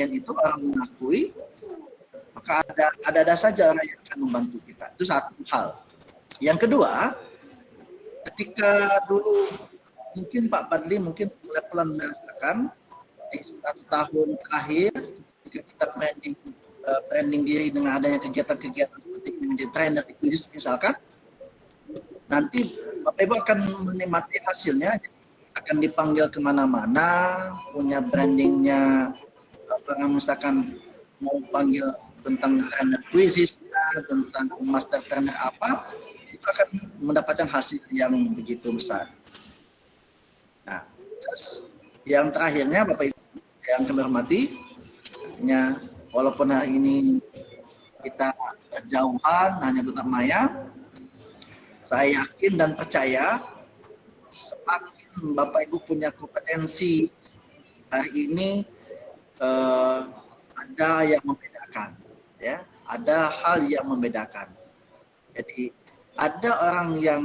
itu orang mengakui, maka ada saja orang yang akan membantu kita. Itu satu hal. Yang kedua, ketika dulu mungkin Pak Fadli mungkin mulai pelan merasakan di 1 tahun terakhir ketika kita branding diri dengan adanya kegiatan-kegiatan seperti ini menjadi trainer di bisnis misalkan, nanti Bapak Ibu akan menikmati hasilnya, akan dipanggil kemana-mana, punya brandingnya, orang misalkan mau panggil tentang trainer kuisisnya, tentang master trainer apa, itu akan mendapatkan hasil yang begitu besar. Nah, terus yang terakhirnya Bapak Ibu yang kami hormati, artinya walaupun hari ini kita jauhan hanya tetap maya, saya yakin dan percaya semakin Bapak Ibu punya kompetensi hari ini, ada yang membedakan, ya, ada hal yang membedakan. Jadi ada orang yang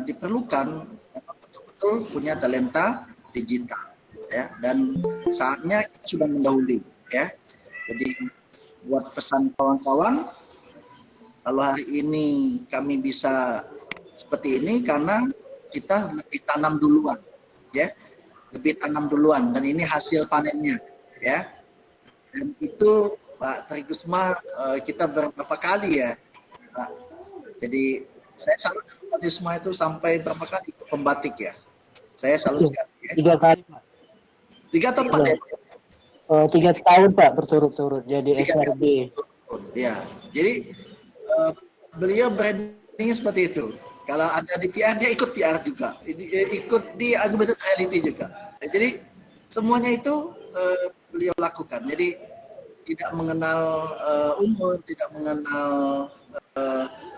diperlukan betul-betul punya talenta digital, ya, dan saatnya kita sudah mendahului, ya. Jadi buat pesan kawan-kawan, kalau hari ini kami bisa seperti ini karena kita lebih tanam duluan, ya, lebih tanam duluan, dan ini hasil panennya, ya. Dan itu Pak Trigusma kita beberapa kali, ya. Nah, jadi saya salut Pak Trigusma itu sampai berapa kali ke pembatik, ya. Saya salut sekali, ya. 3 kali Pak. 3 atau 4 ya? 3 tahun Pak berturut-turut jadi SRB. Ya, jadi beliau branding seperti itu. Kalau ada di PR dia ikut PR juga, ikut di augmented reality juga. Jadi semuanya itu beliau lakukan. Jadi tidak mengenal umur, tidak mengenal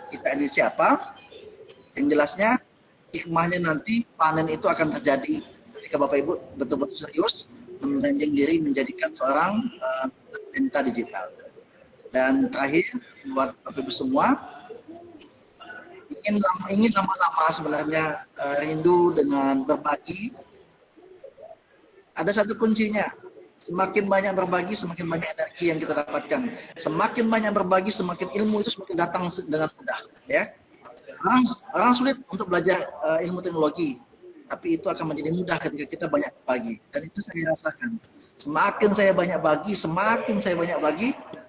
kita ini siapa. Yang jelasnya hikmahnya nanti panen itu akan terjadi ketika Bapak Ibu betul-betul serius membranding diri menjadikan seorang talenta digital. Dan terakhir buat Bapak Ibu semua, ingin lama-lama sebenarnya rindu dengan berbagi. Ada satu kuncinya, semakin banyak berbagi semakin banyak energi yang kita dapatkan. Semakin banyak berbagi semakin ilmu itu semakin datang dengan mudah, ya. Orang sulit untuk belajar ilmu teknologi, tapi itu akan menjadi mudah ketika kita banyak berbagi. Dan itu saya rasakan. Semakin saya banyak bagi,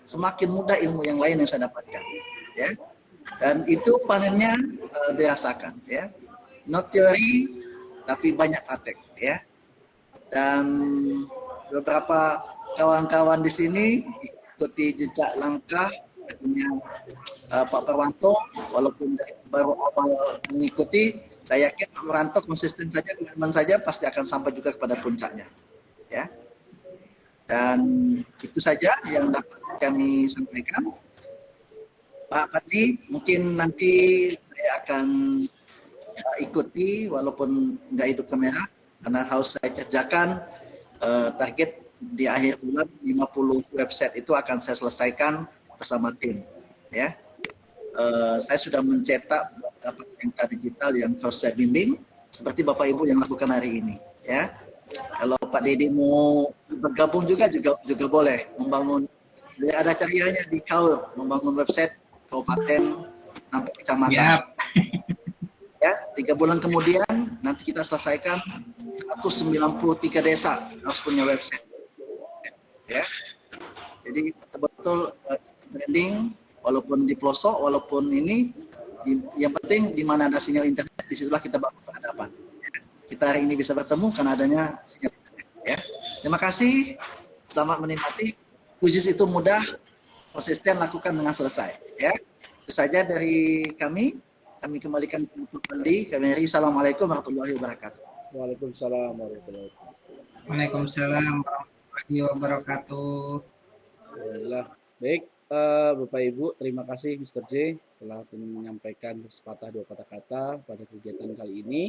semakin mudah ilmu yang lain yang saya dapatkan, ya. Dan itu panennya dirasakan, ya. Not teori, tapi banyak praktek, ya. Dan beberapa kawan-kawan di sini ikuti jejak langkah Pak Purwanto, walaupun baru awal mengikuti, saya yakin Pak Purwanto konsisten saja, komitmen saja, pasti akan sampai juga kepada puncaknya, ya. Dan itu saja yang dapat kami sampaikan. Pak Fadli, mungkin nanti saya akan ikuti walaupun nggak hidup kamera, karena harus saya kerjakan target di akhir bulan 50 website itu akan saya selesaikan bersama tim, ya. Saya sudah mencetak beberapa talenta digital yang harus saya bimbing seperti Bapak Ibu yang lakukan hari ini, ya. Kalau Pak Dedi mau bergabung juga boleh membangun, ada karyanya di Kaur, membangun website kabupaten sampai kecamatan. Yep. Ya, 3 bulan kemudian nanti kita selesaikan 193 desa harus punya website, ya. Jadi betul-betul branding, walaupun di pelosok, walaupun ini, yang penting di mana ada sinyal internet, disitulah kita bangun peradaban. Kita hari ini bisa bertemu karena adanya sinyal internet, ya. Terima kasih, selamat menikmati. Kuisis itu mudah, konsisten, lakukan dengan selesai, ya. Itu saja dari kami. Kami kembalikan ke Pak Fadli. Assalamualaikum warahmatullahi wabarakatuh. Waalaikumsalam warahmatullahi wabarakatuh. Waalaikumsalam warahmatullahi wabarakatuh. Alhamdulillah. Baik, Bapak Ibu, terima kasih Mr. J telah menyampaikan sepatah dua kata-kata pada kegiatan kali ini.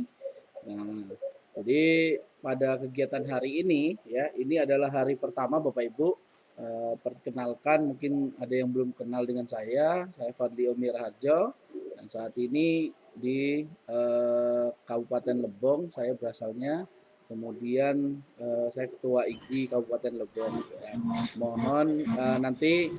Nah, jadi pada kegiatan hari ini, ya, ini adalah hari pertama Bapak Ibu. Perkenalkan, mungkin ada yang belum kenal dengan saya Fadli Omi Raharjo, dan saat ini di Kabupaten Lebong saya berasalnya, kemudian saya Ketua IGI Kabupaten Lebong. Ya. Mohon nanti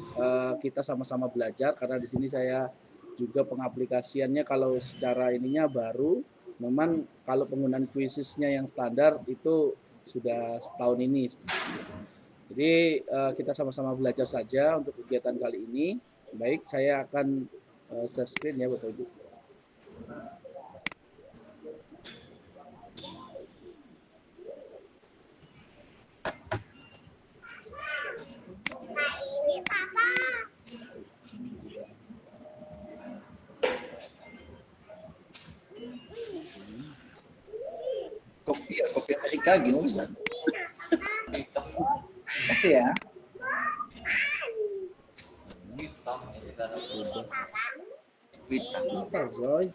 kita sama-sama belajar karena di sini saya juga pengaplikasiannya kalau secara ininya baru, memang kalau penggunaan quiziznya yang standar itu sudah setahun ini. Jadi kita sama-sama belajar saja untuk kegiatan kali ini. Baik, saya akan share screen ya Bapak Ibu. Kopi Amerika gimana bisa? Kasih ya. Wita. Bentar, Zoy.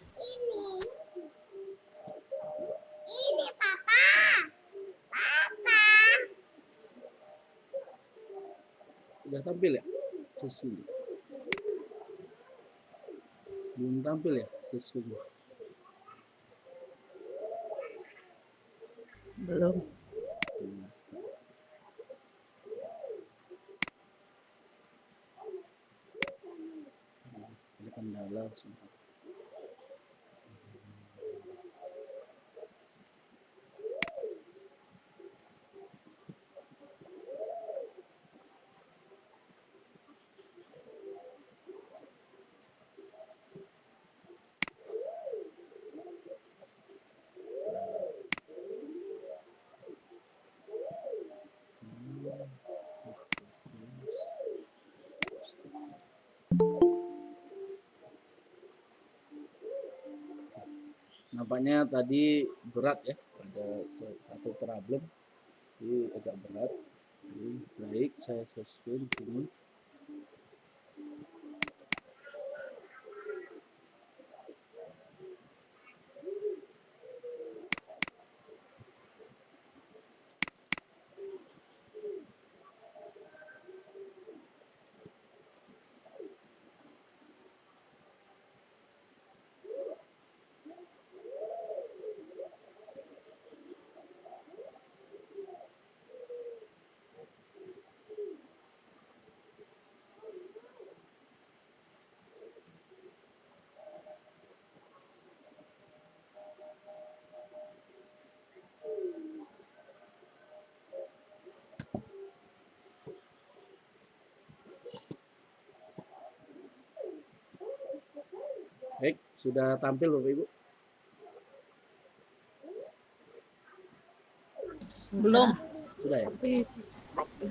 Ini papa. Papa. Sudah tampil ya sesungguhnya? Belum tampil ya sesungguhnya? Belum. Ada kendala semua. Nampaknya tadi berat ya, ada satu problem, jadi agak berat. Jadi, baik, saya screen di sini. Baik, sudah tampil Bapak Ibu? Belum. Sudah ya? Tapi profil.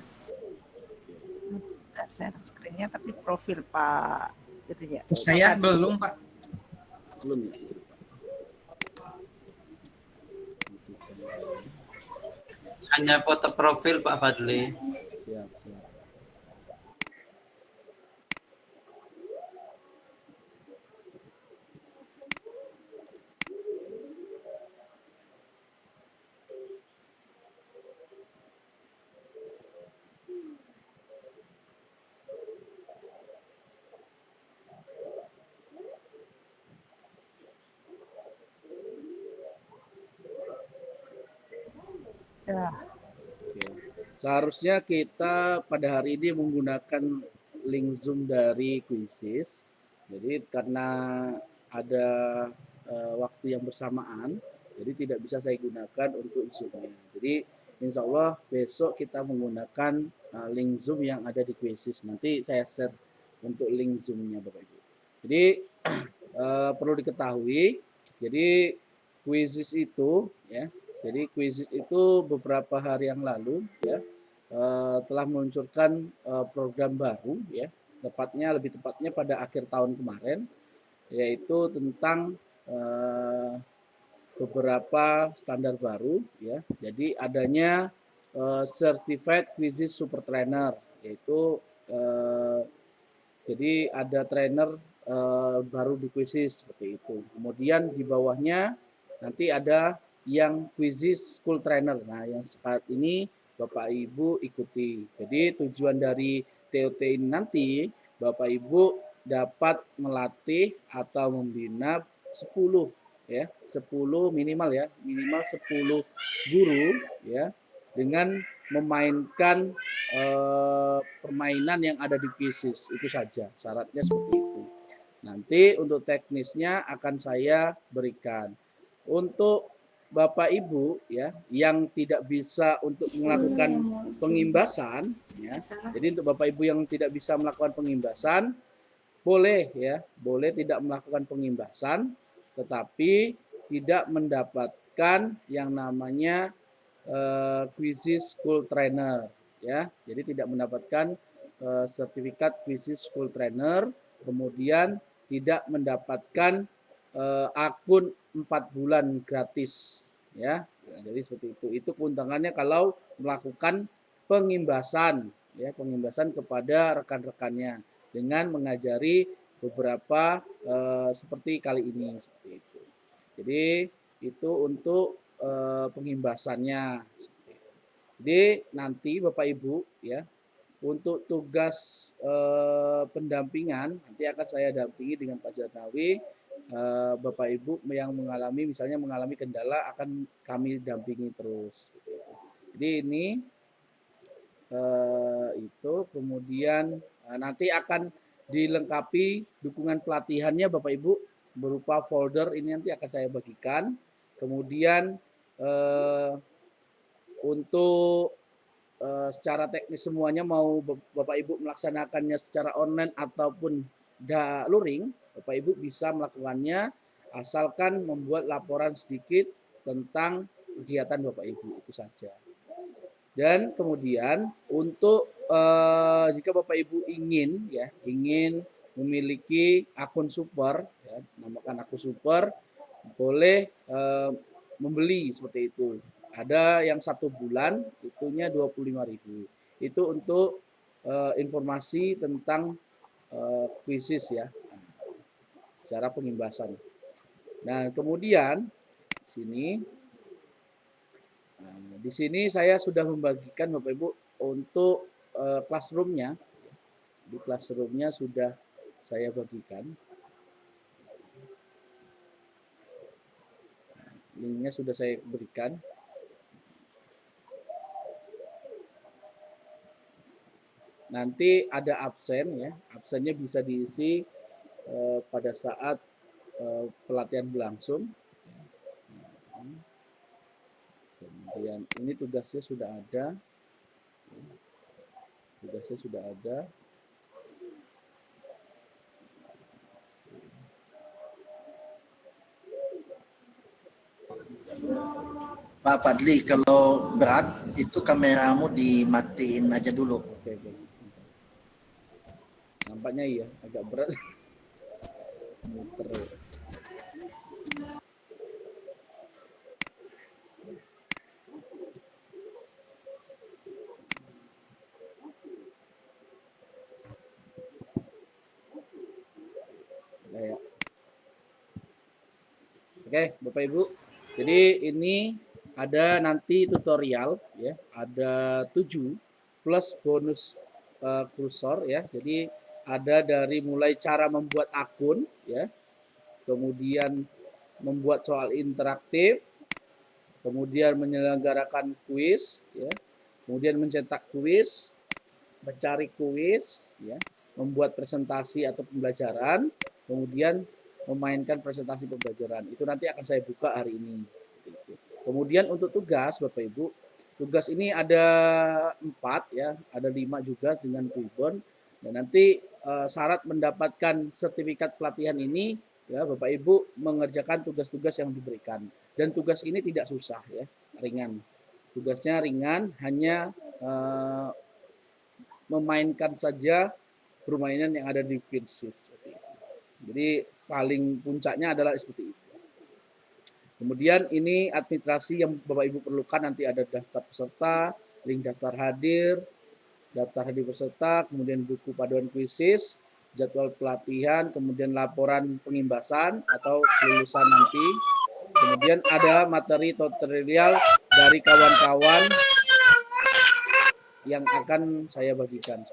Nggak share screen-nya tapi profil Pak gitu ya. Saya belum, Pak. Belum ya? Hanya foto profil Pak Fadli. Siap, siap. Ya. Oke. Seharusnya kita pada hari ini menggunakan link Zoom dari Quizizz. Jadi karena ada waktu yang bersamaan, jadi tidak bisa saya gunakan untuk Zoom-nya. Jadi insya Allah besok kita menggunakan link Zoom yang ada di Quizizz. Nanti saya share untuk link Zoom-nya Bapak Ibu. Jadi perlu diketahui, jadi Quizizz itu ya. Jadi Quizizz itu beberapa hari yang lalu ya telah meluncurkan program baru ya, lebih tepatnya pada akhir tahun kemarin, yaitu tentang beberapa standar baru ya. Jadi adanya Certified Quizizz Super Trainer, yaitu jadi ada trainer baru di Quizizz seperti itu. Kemudian di bawahnya nanti ada yang Quizizz School Trainer. Nah, yang saat ini Bapak Ibu ikuti. Jadi tujuan dari TOT ini nanti Bapak Ibu dapat melatih atau membina 10 ya, 10 minimal ya, minimal 10 guru ya dengan memainkan permainan yang ada di Quizzes. Itu saja syaratnya seperti itu. Nanti untuk teknisnya akan saya berikan. Untuk Bapak Ibu ya yang tidak bisa untuk melakukan pengimbasan ya. Jadi untuk Bapak Ibu yang tidak bisa melakukan pengimbasan boleh ya, boleh tidak melakukan pengimbasan tetapi tidak mendapatkan yang namanya Quizzes School Trainer ya. Jadi tidak mendapatkan sertifikat Quizzes School Trainer, kemudian tidak mendapatkan akun 4 bulan gratis ya. Jadi seperti itu. Itu keuntungannya kalau melakukan pengimbasan ya, pengimbasan kepada rekan-rekannya dengan mengajari beberapa seperti kali ini seperti itu. Jadi itu untuk pengimbasannya. Jadi nanti Bapak Ibu ya untuk tugas pendampingan nanti akan saya dampingi dengan Pak Jatnawi. Bapak Ibu yang misalnya mengalami kendala akan kami dampingi terus. Jadi ini itu kemudian nanti akan dilengkapi dukungan pelatihannya Bapak Ibu berupa folder ini nanti akan saya bagikan. Kemudian untuk secara teknis semuanya mau Bapak Ibu melaksanakannya secara online ataupun luring, Bapak Ibu bisa melakukannya asalkan membuat laporan sedikit tentang kegiatan Bapak Ibu itu saja. Dan kemudian untuk jika Bapak Ibu ingin memiliki akun super, ya, namakan akun super, boleh membeli seperti itu. Ada yang 1 bulan itunya 25.000. Itu untuk informasi tentang Quizzes ya, secara pengimbasan. Nah kemudian di sini saya sudah membagikan Bapak Ibu untuk classroom-nya. Di classroom-nya sudah saya bagikan. Linknya sudah saya berikan. Nanti ada absen ya, absennya bisa diisi pada saat pelatihan berlangsung. Kemudian ini tugasnya sudah ada. Tugasnya sudah ada. Pak Fadli, kalau berat itu kameramu dimatiin aja dulu. Oke. Nampaknya iya, agak berat. Muter. Oke, Bapak Ibu. Jadi ini ada nanti tutorial ya, ada 7 plus bonus kursor ya. Jadi ada dari mulai cara membuat akun ya, kemudian membuat soal interaktif, kemudian menyelenggarakan kuis ya, kemudian mencetak kuis, mencari kuis ya, membuat presentasi atau pembelajaran, kemudian memainkan presentasi pembelajaran. Itu nanti akan saya buka hari ini. Kemudian untuk tugas Bapak Ibu, tugas ini ada 4 ya, ada 5 juga dengan Quibbon. Dan nanti syarat mendapatkan sertifikat pelatihan ini ya Bapak Ibu mengerjakan tugas-tugas yang diberikan. Dan tugas ini tidak susah ya, ringan. Tugasnya ringan, hanya memainkan saja permainan yang ada di Quizzes. Jadi paling puncaknya adalah seperti itu. Kemudian ini administrasi yang Bapak Ibu perlukan, nanti ada daftar peserta, link daftar hadir peserta, kemudian buku paduan Quizzes, jadwal pelatihan, kemudian laporan pengimbasan atau kelulusan nanti. Kemudian ada materi tutorial dari kawan-kawan yang akan saya bagikan.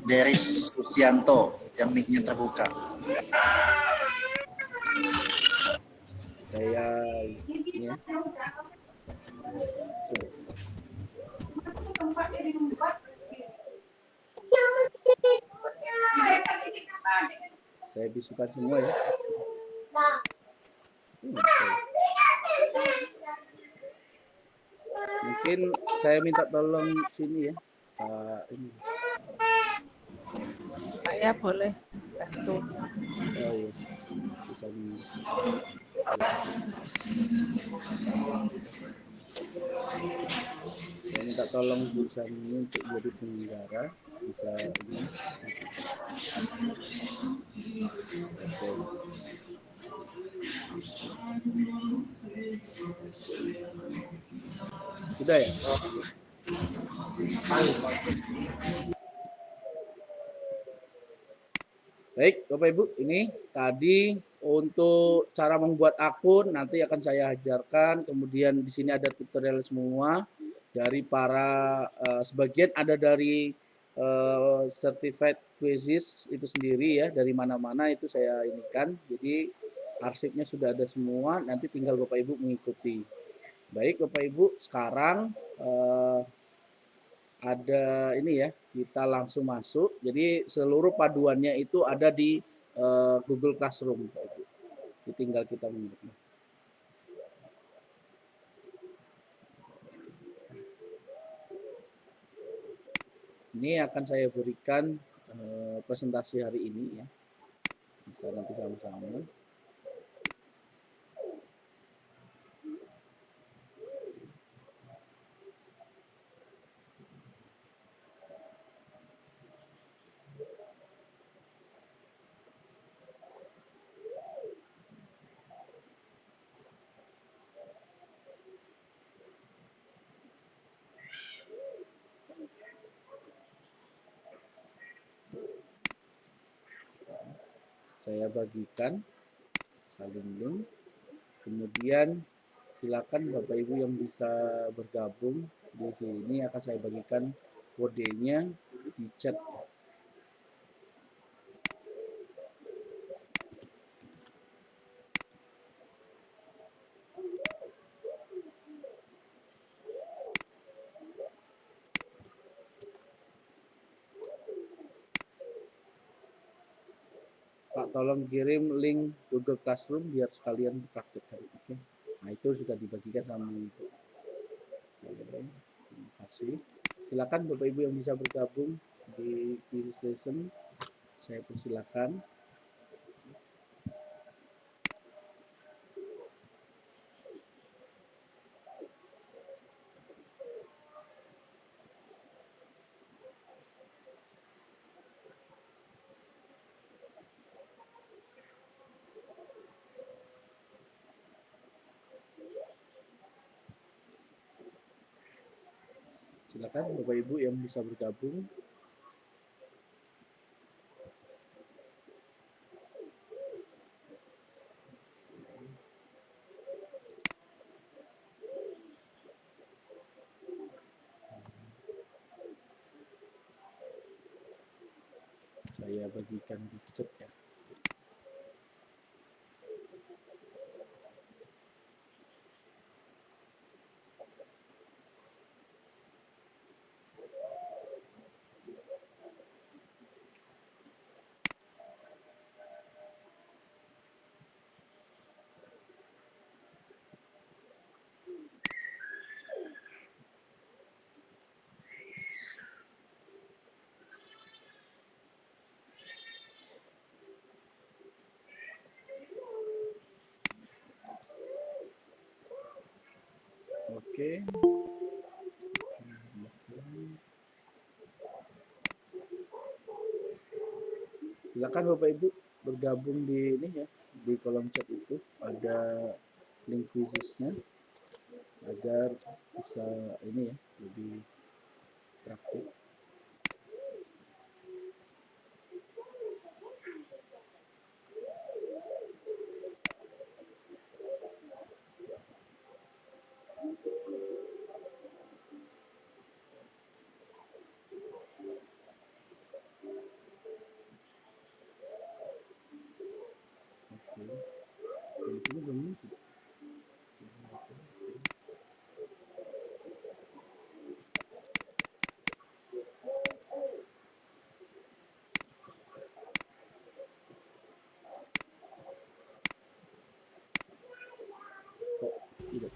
Deris Susianto yang mic-nya terbuka. Saya ini ya. Saya bisukan semua ya. Mungkin saya minta tolong sini ya, Pak ini. Saya boleh bantu. Oh iya. Bisa di- Saya minta tolong Bu Sani untuk jadi penyelenggara, bisa ini. Oke. Sudah ya? Baik, Bapak Ibu, ini tadi untuk cara membuat akun nanti akan saya ajarkan. Kemudian di sini ada tutorial semua dari para sebagian ada dari certified quizzes itu sendiri ya, dari mana-mana itu saya inikan. Jadi arsipnya sudah ada semua, nanti tinggal Bapak Ibu mengikuti. Baik, Bapak Ibu, sekarang ada ini ya, kita langsung masuk. Jadi seluruh paduannya itu ada di Google Classroom, Pak Ibu. Jadi tinggal kita menggunakan. Ini akan saya berikan presentasi hari ini ya. Bisa nanti sama-sama. Saya bagikan salin link. Kemudian silakan Bapak Ibu yang bisa bergabung di sini akan saya bagikan kodenya di chat. Pak, tolong kirim link Google Classroom biar sekalian praktekkan. Oke. Nah, itu sudah dibagikan sama Ibu. Oke, terima kasih. Silakan Bapak Ibu yang bisa bergabung di quiz lesson. Saya persilakan. Silakan Bapak Ibu yang bisa bergabung. Saya bagikan di chat ya. Oke. Silakan Bapak Ibu bergabung di ini ya, di kolom chat itu ada link quizesnya agar bisa ini ya lebih praktik.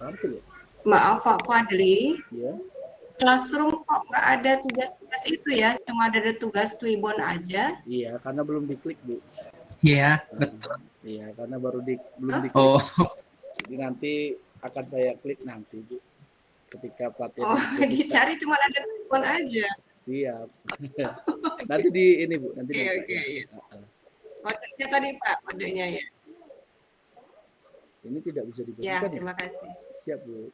Tampil ya? Maaf Pak Fadli, Iya. Classroom kok nggak ada tugas-tugas itu ya, cuma ada tugas Twibbon aja. Iya, karena belum diklik, Bu. Iya, betul. Iya, karena belum Hah? diklik. Oh, Jadi nanti akan saya klik nanti, Bu. Ketika pelatihan Oh, sudah selesai. dicari cuma ada Twibbon aja. Siap. Nanti di ini, Bu, nanti Oke, buka oke, ya. iya. Heeh. Kodenya tadi Pak, kodenya ya. Ini tidak bisa Ya, dibagikan ya? terima kasih. Siap, Bu.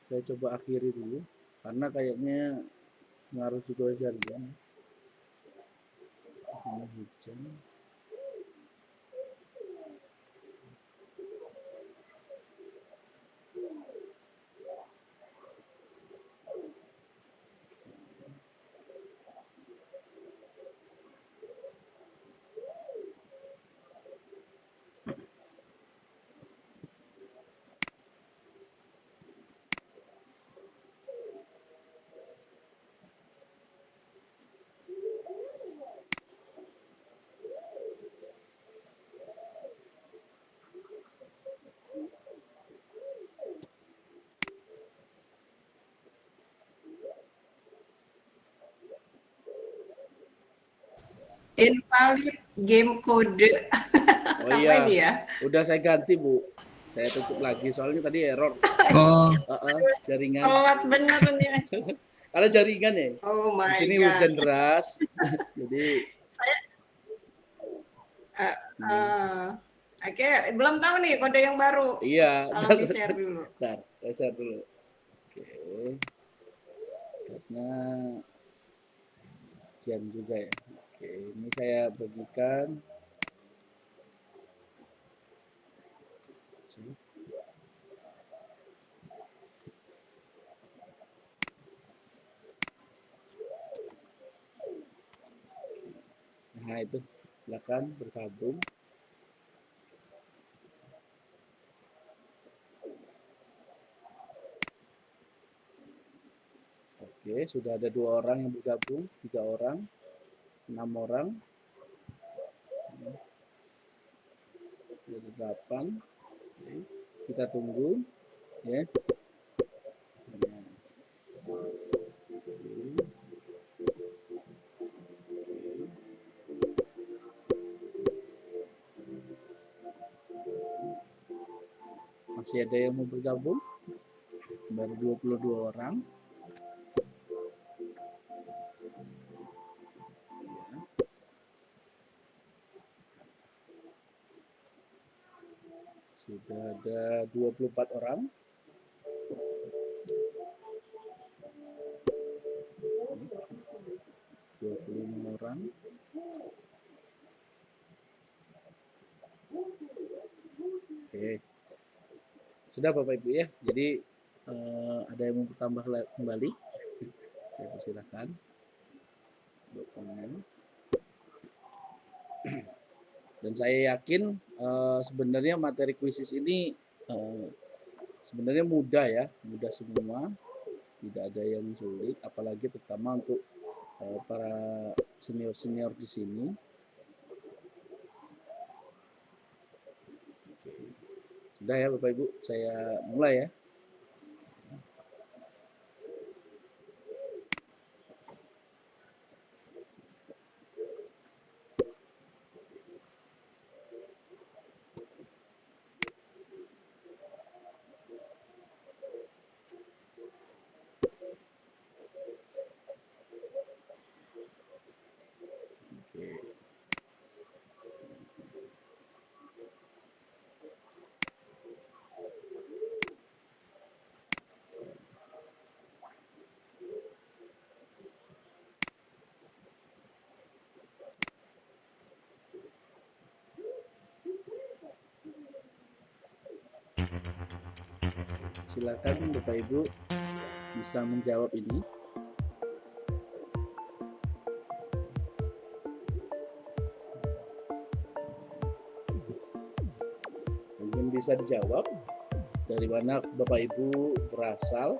Saya coba akhiri dulu karena kayaknya ngaruh juga jaringan. Di sini hujan. Invalid game kode. Oh Apa iya, ini ya? udah saya ganti, Bu. Saya tutup lagi soalnya tadi error. oh, Jaringan. Telat bener nih. Karena jaringan ya. Oh Di my sini God. hujan deras. Jadi Oke, belum tahu nih kode yang baru. iya, Tolong di-share dulu. Bentar, saya share dulu. Oke. Karena hujan juga ya. Oke, ini saya bagikan. Nah, itu silakan bergabung. Oke, sudah ada 2 orang yang bergabung, 3 orang, 6 orang, sudah ada 8. Oke, kita tunggu, ya. Masih ada yang mau bergabung, baru 22 orang. Sudah ada 24 orang. Oke, 25 orang. Oke. Sudah Bapak Ibu ya. Jadi ada yang mau bertambah kembali. Saya persilakan. Dokumen. Dan saya yakin sebenarnya materi kuisis ini sebenarnya mudah ya, mudah semua, tidak ada yang sulit, apalagi terutama untuk para senior-senior di sini. Oke. Sudah ya Bapak Ibu, saya mulai ya. Oke. Silakan Bapak Ibu bisa menjawab ini. Mungkin bisa dijawab dari mana Bapak Ibu berasal.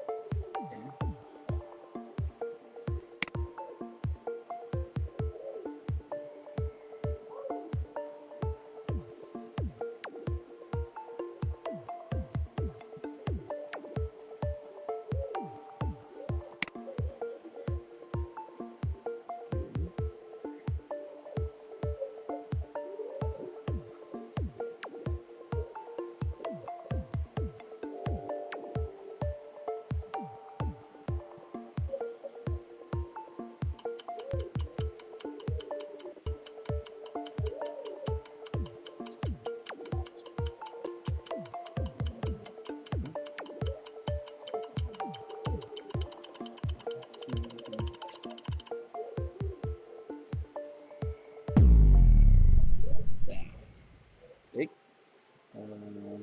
Eh,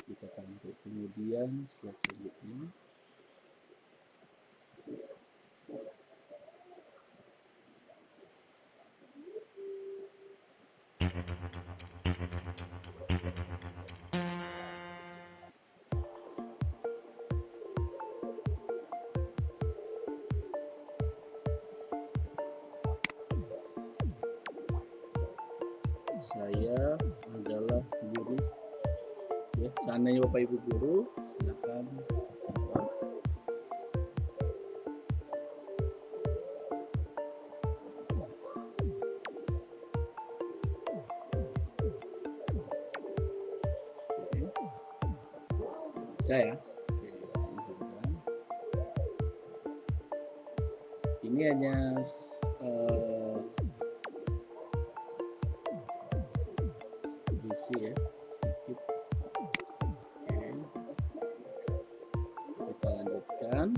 kita tampil. Kemudian slide selanjutnya. Saya adalah guru. Ya, seandainya Bapak Ibu guru, silakan. Sudah ya. Ini hanya isi ya, sedikit. Oke. Kita lanjutkan.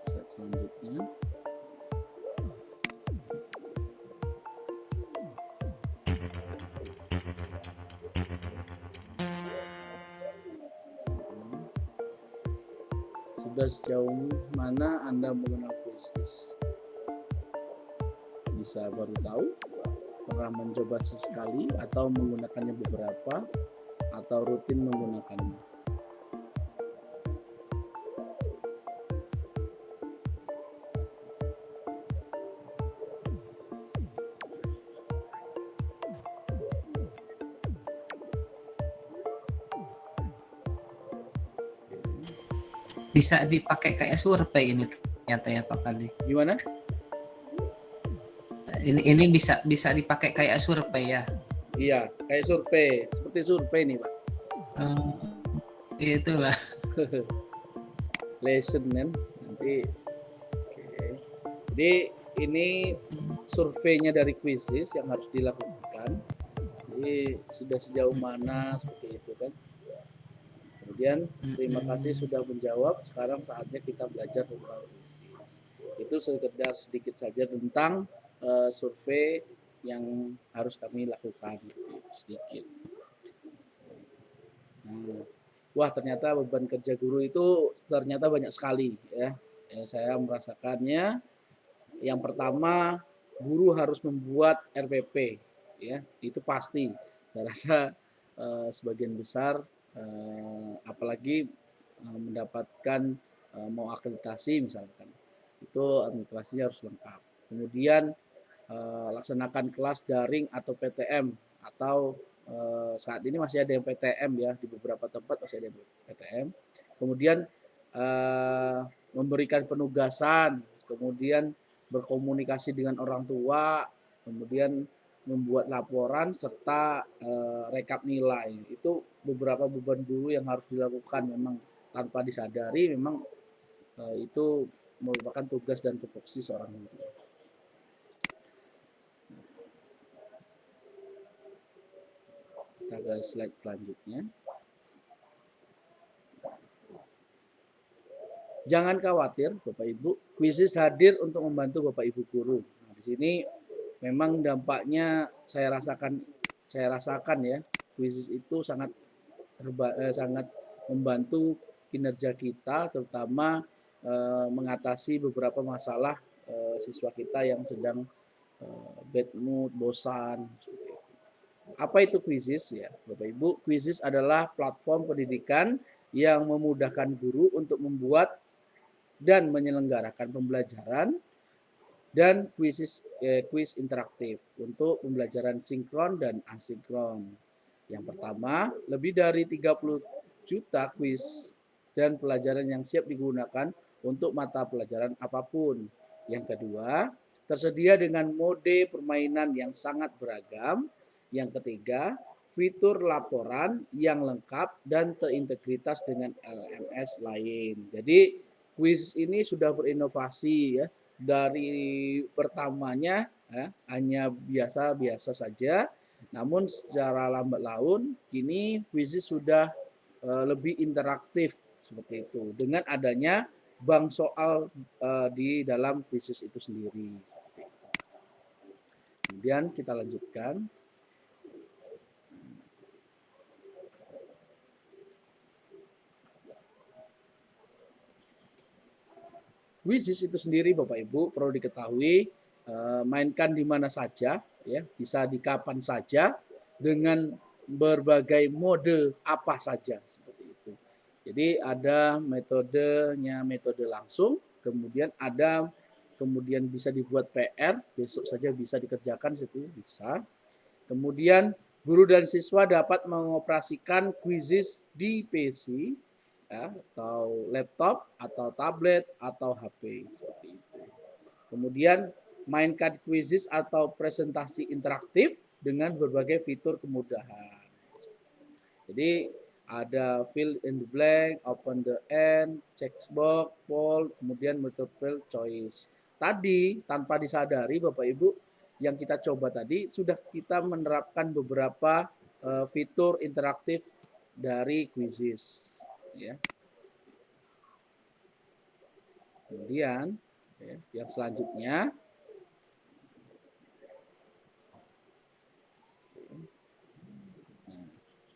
Slide selanjutnya. Sudah sejauh mana Anda mengenal bisnis? Bisa baru tahu, pernah mencoba sesekali atau menggunakannya beberapa, atau rutin menggunakannya. Bisa dipakai kayak survei ini ternyata ya Pak Fadli. Gimana? Ini bisa dipakai kayak survei ya. Iya, kayak survei, seperti survei nih Pak. Itulah. Lesson kan, nanti. Oke. Jadi ini surveinya dari quizzes yang harus dilakukan. Jadi sudah sejauh mana seperti itu kan. Kemudian terima kasih sudah menjawab. Sekarang saatnya kita belajar tentang quizzes. Itu sekedar sedikit saja tentang survei yang harus kami lakukan sedikit. Nah, wah ternyata beban kerja guru itu ternyata banyak sekali ya. Saya merasakannya. Yang pertama, guru harus membuat RPP ya, itu pasti. Saya rasa sebagian besar apalagi mendapatkan mau akreditasi misalkan, itu administrasinya harus lengkap. Kemudian laksanakan kelas daring atau PTM, atau saat ini masih ada yang PTM ya, di beberapa tempat masih ada yang PTM. Kemudian memberikan penugasan, kemudian berkomunikasi dengan orang tua, kemudian membuat laporan serta rekap nilai. Itu beberapa beban guru yang harus dilakukan memang tanpa disadari, memang itu merupakan tugas dan tupoksi seorang guru. Kita ke slide selanjutnya. Jangan khawatir Bapak Ibu, quizzes hadir untuk membantu Bapak Ibu guru. Nah, di sini memang dampaknya saya rasakan ya, quizzes itu sangat membantu kinerja kita, terutama mengatasi beberapa masalah siswa kita yang sedang bad mood, bosan. Apa itu quizzes ya, Bapak Ibu? Quizzes adalah platform pendidikan yang memudahkan guru untuk membuat dan menyelenggarakan pembelajaran dan quiz interaktif untuk pembelajaran sinkron dan asinkron. Yang pertama, lebih dari 30 juta quiz dan pelajaran yang siap digunakan untuk mata pelajaran apapun. Yang kedua, tersedia dengan mode permainan yang sangat beragam. Yang ketiga, fitur laporan yang lengkap dan terintegritas dengan LMS lain. Jadi, quiz ini sudah berinovasi ya. Dari pertamanya ya, hanya biasa-biasa saja, namun secara lambat laun kini quiz sudah lebih interaktif seperti itu dengan adanya bank soal di dalam quiz itu sendiri. Seperti itu. Kemudian kita lanjutkan. Quizzes itu sendiri Bapak Ibu perlu diketahui mainkan di mana saja, ya, bisa di kapan saja dengan berbagai mode apa saja seperti itu. Jadi ada metodenya, metode langsung, kemudian bisa dibuat PR, besok saja bisa dikerjakan, itu bisa. Kemudian guru dan siswa dapat mengoperasikan quizzes di PC, ya, atau laptop, atau tablet, atau HP seperti itu. Kemudian mainkan quizzes atau presentasi interaktif dengan berbagai fitur kemudahan. Jadi ada fill in the blank, open the end, checkbox, poll, kemudian multiple choice. Tadi tanpa disadari Bapak Ibu yang kita coba tadi sudah kita menerapkan beberapa fitur interaktif dari quizzes, ya. Kemudian ya, yang selanjutnya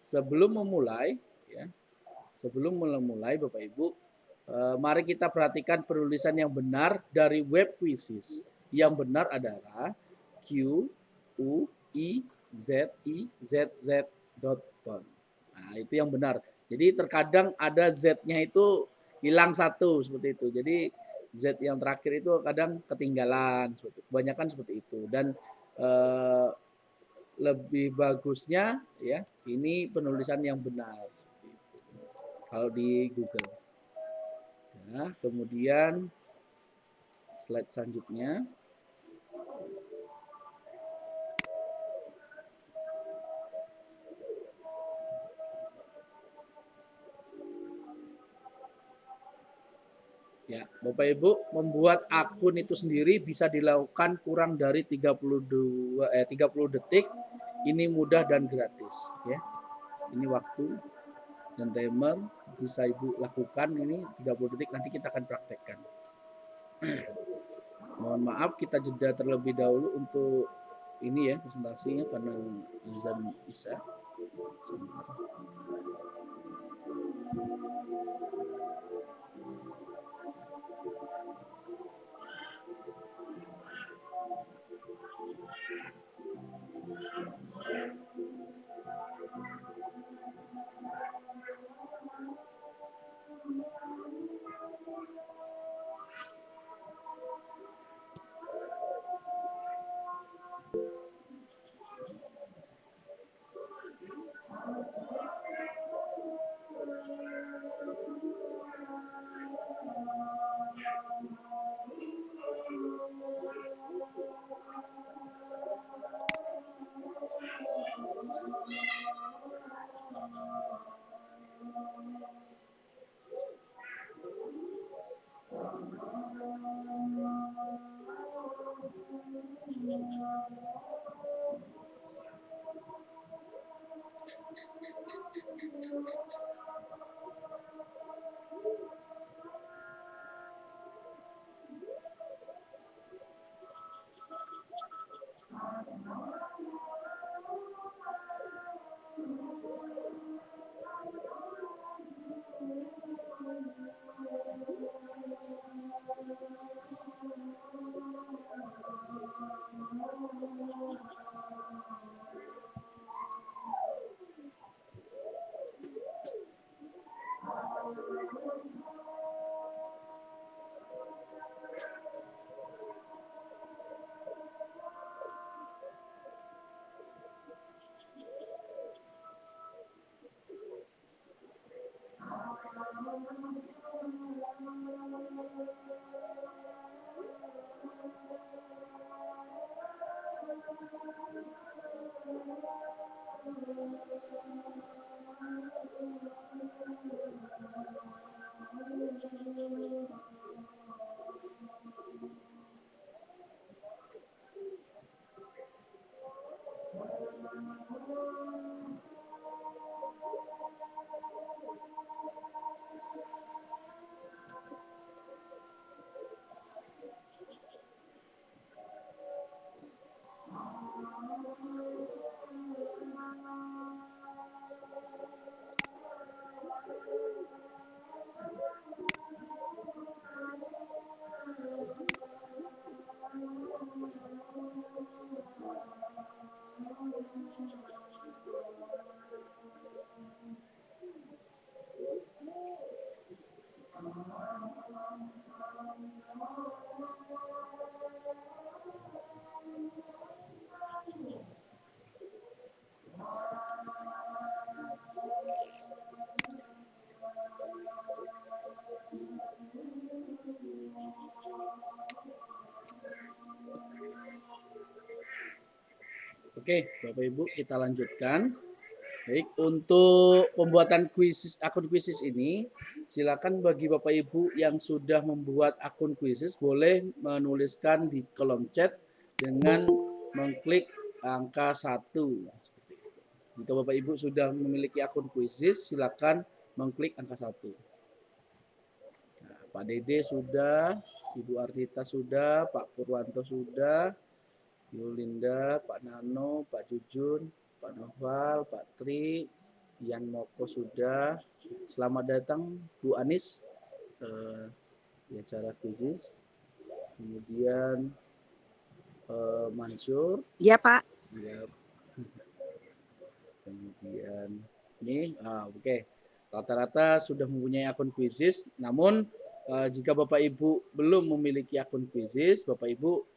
sebelum memulai, ya, sebelum memulai Bapak Ibu, mari kita perhatikan penulisan yang benar dari web quizzes. Yang benar adalah quizzez.com. Nah, itu yang benar. Jadi terkadang ada Z-nya itu hilang satu seperti itu. Jadi Z yang terakhir itu kadang ketinggalan. Kebanyakan seperti itu. Dan lebih bagusnya ya ini penulisan yang benar seperti itu kalau di Google. Nah, kemudian slide selanjutnya. Ya, Bapak Ibu, membuat akun itu sendiri bisa dilakukan kurang dari 30 detik. Ini mudah dan gratis, ya. Ini waktu dan timer bisa Ibu lakukan ini 30 detik, nanti kita akan praktekkan. Mohon maaf kita jeda terlebih dahulu untuk ini ya presentasinya karena azan Isya. Sebentar. Oke, Bapak Ibu, kita lanjutkan. Baik, untuk pembuatan akun kuisis ini, silakan bagi Bapak Ibu yang sudah membuat akun kuisis boleh menuliskan di kolom chat dengan mengklik angka 1. Seperti itu. Jika Bapak Ibu sudah memiliki akun kuisis, silakan mengklik angka 1. Nah, Pak Dede sudah, Ibu Ardita sudah, Pak Purwanto sudah, Yulinda, Pak Nano, Pak Jujun, Pak Noval, Pak Tri, Ian Moko sudah. Selamat datang Bu Anis di acara kuisis. Kemudian Mansur, Iya Pak. siap. Kemudian ini, oke. Rata-rata sudah mempunyai akun kuisis. Namun jika Bapak Ibu belum memiliki akun kuisis, Bapak Ibu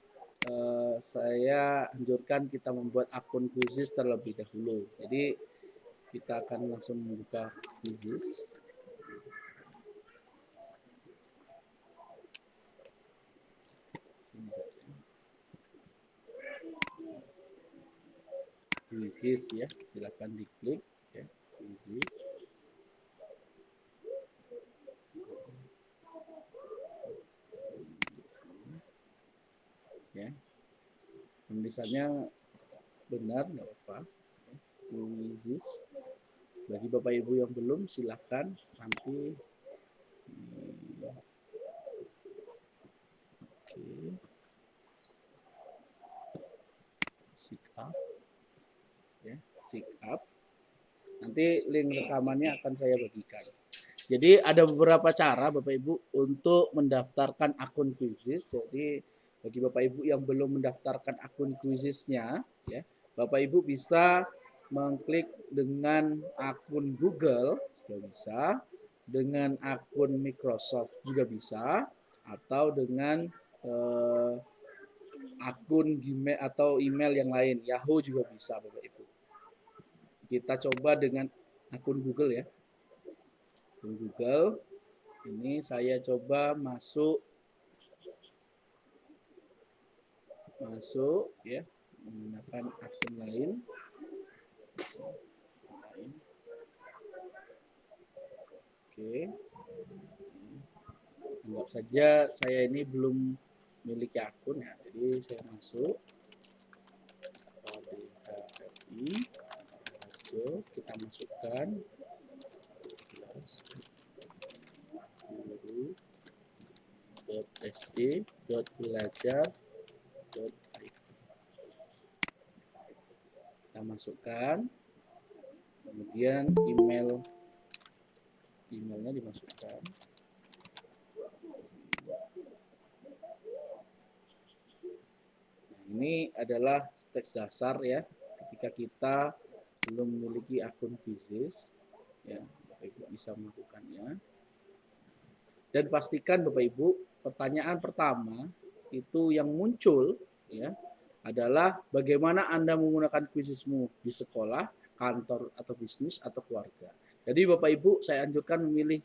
saya anjurkan kita membuat akun kuisis terlebih dahulu. Jadi kita akan langsung membuka kuisis. Kuisis ya, silakan diklik ya, kuisis. Ya, tulisannya benar nggak apa-apa. Kuisis. Bagi Bapak Ibu yang belum, silahkan nanti. Oke. Seek up. Ya, seek up. Nanti link rekamannya akan saya bagikan. Jadi ada beberapa cara Bapak Ibu untuk mendaftarkan akun kuisis. Jadi bagi Bapak Ibu yang belum mendaftarkan akun kuisisnya, ya, Bapak Ibu bisa mengklik dengan akun Google juga bisa, dengan akun Microsoft juga bisa, atau dengan akun Gmail atau email yang lain, Yahoo juga bisa Bapak Ibu. Kita coba dengan akun Google ya. Akun Google. Ini saya coba masuk ya, menggunakan akun lain. Oke. Anggap saja saya ini belum memiliki akun ya. Jadi saya masuk KBHRI, kita masukkan guru.sd.belajar.it. Kita masukkan, kemudian emailnya dimasukkan. Nah, ini adalah teks dasar ya, ketika kita belum memiliki akun kuisis, ya Bapak Ibu bisa melakukannya. Dan pastikan Bapak Ibu, pertanyaan pertama itu yang muncul ya adalah bagaimana Anda menggunakan kuisismu di sekolah, kantor atau bisnis atau keluarga. Jadi Bapak Ibu saya anjurkan memilih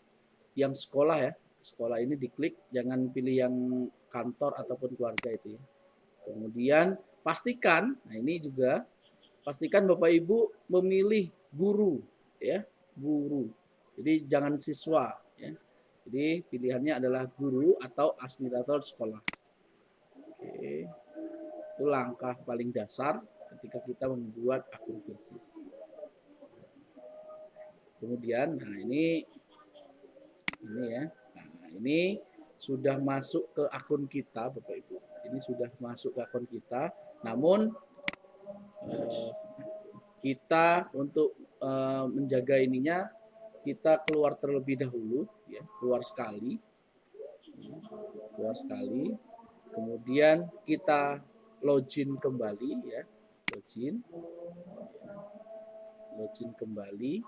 yang sekolah ya. Sekolah ini diklik, jangan pilih yang kantor ataupun keluarga itu ya. Kemudian pastikan, nah ini juga pastikan Bapak Ibu memilih guru ya, guru. Jadi jangan siswa ya. Jadi pilihannya adalah guru atau administrator sekolah. Oke. Itu langkah paling dasar ketika kita membuat akun kuisis. Kemudian, nah ini ya. Nah, ini sudah masuk ke akun kita, Bapak Ibu. Ini sudah masuk ke akun kita. Namun kita untuk menjaga ininya, kita keluar terlebih dahulu, ya, keluar sekali. Kemudian kita login kembali, ya, login kembali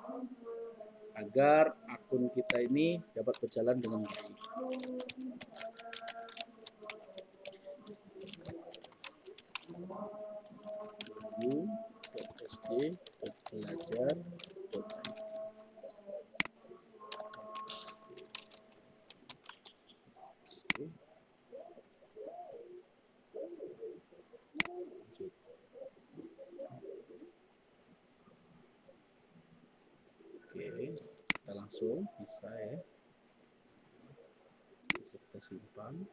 agar akun kita ini dapat berjalan dengan baik. guru.sd.belajar.it. Oke, kita langsung bisa ya. Bisa kita simpan.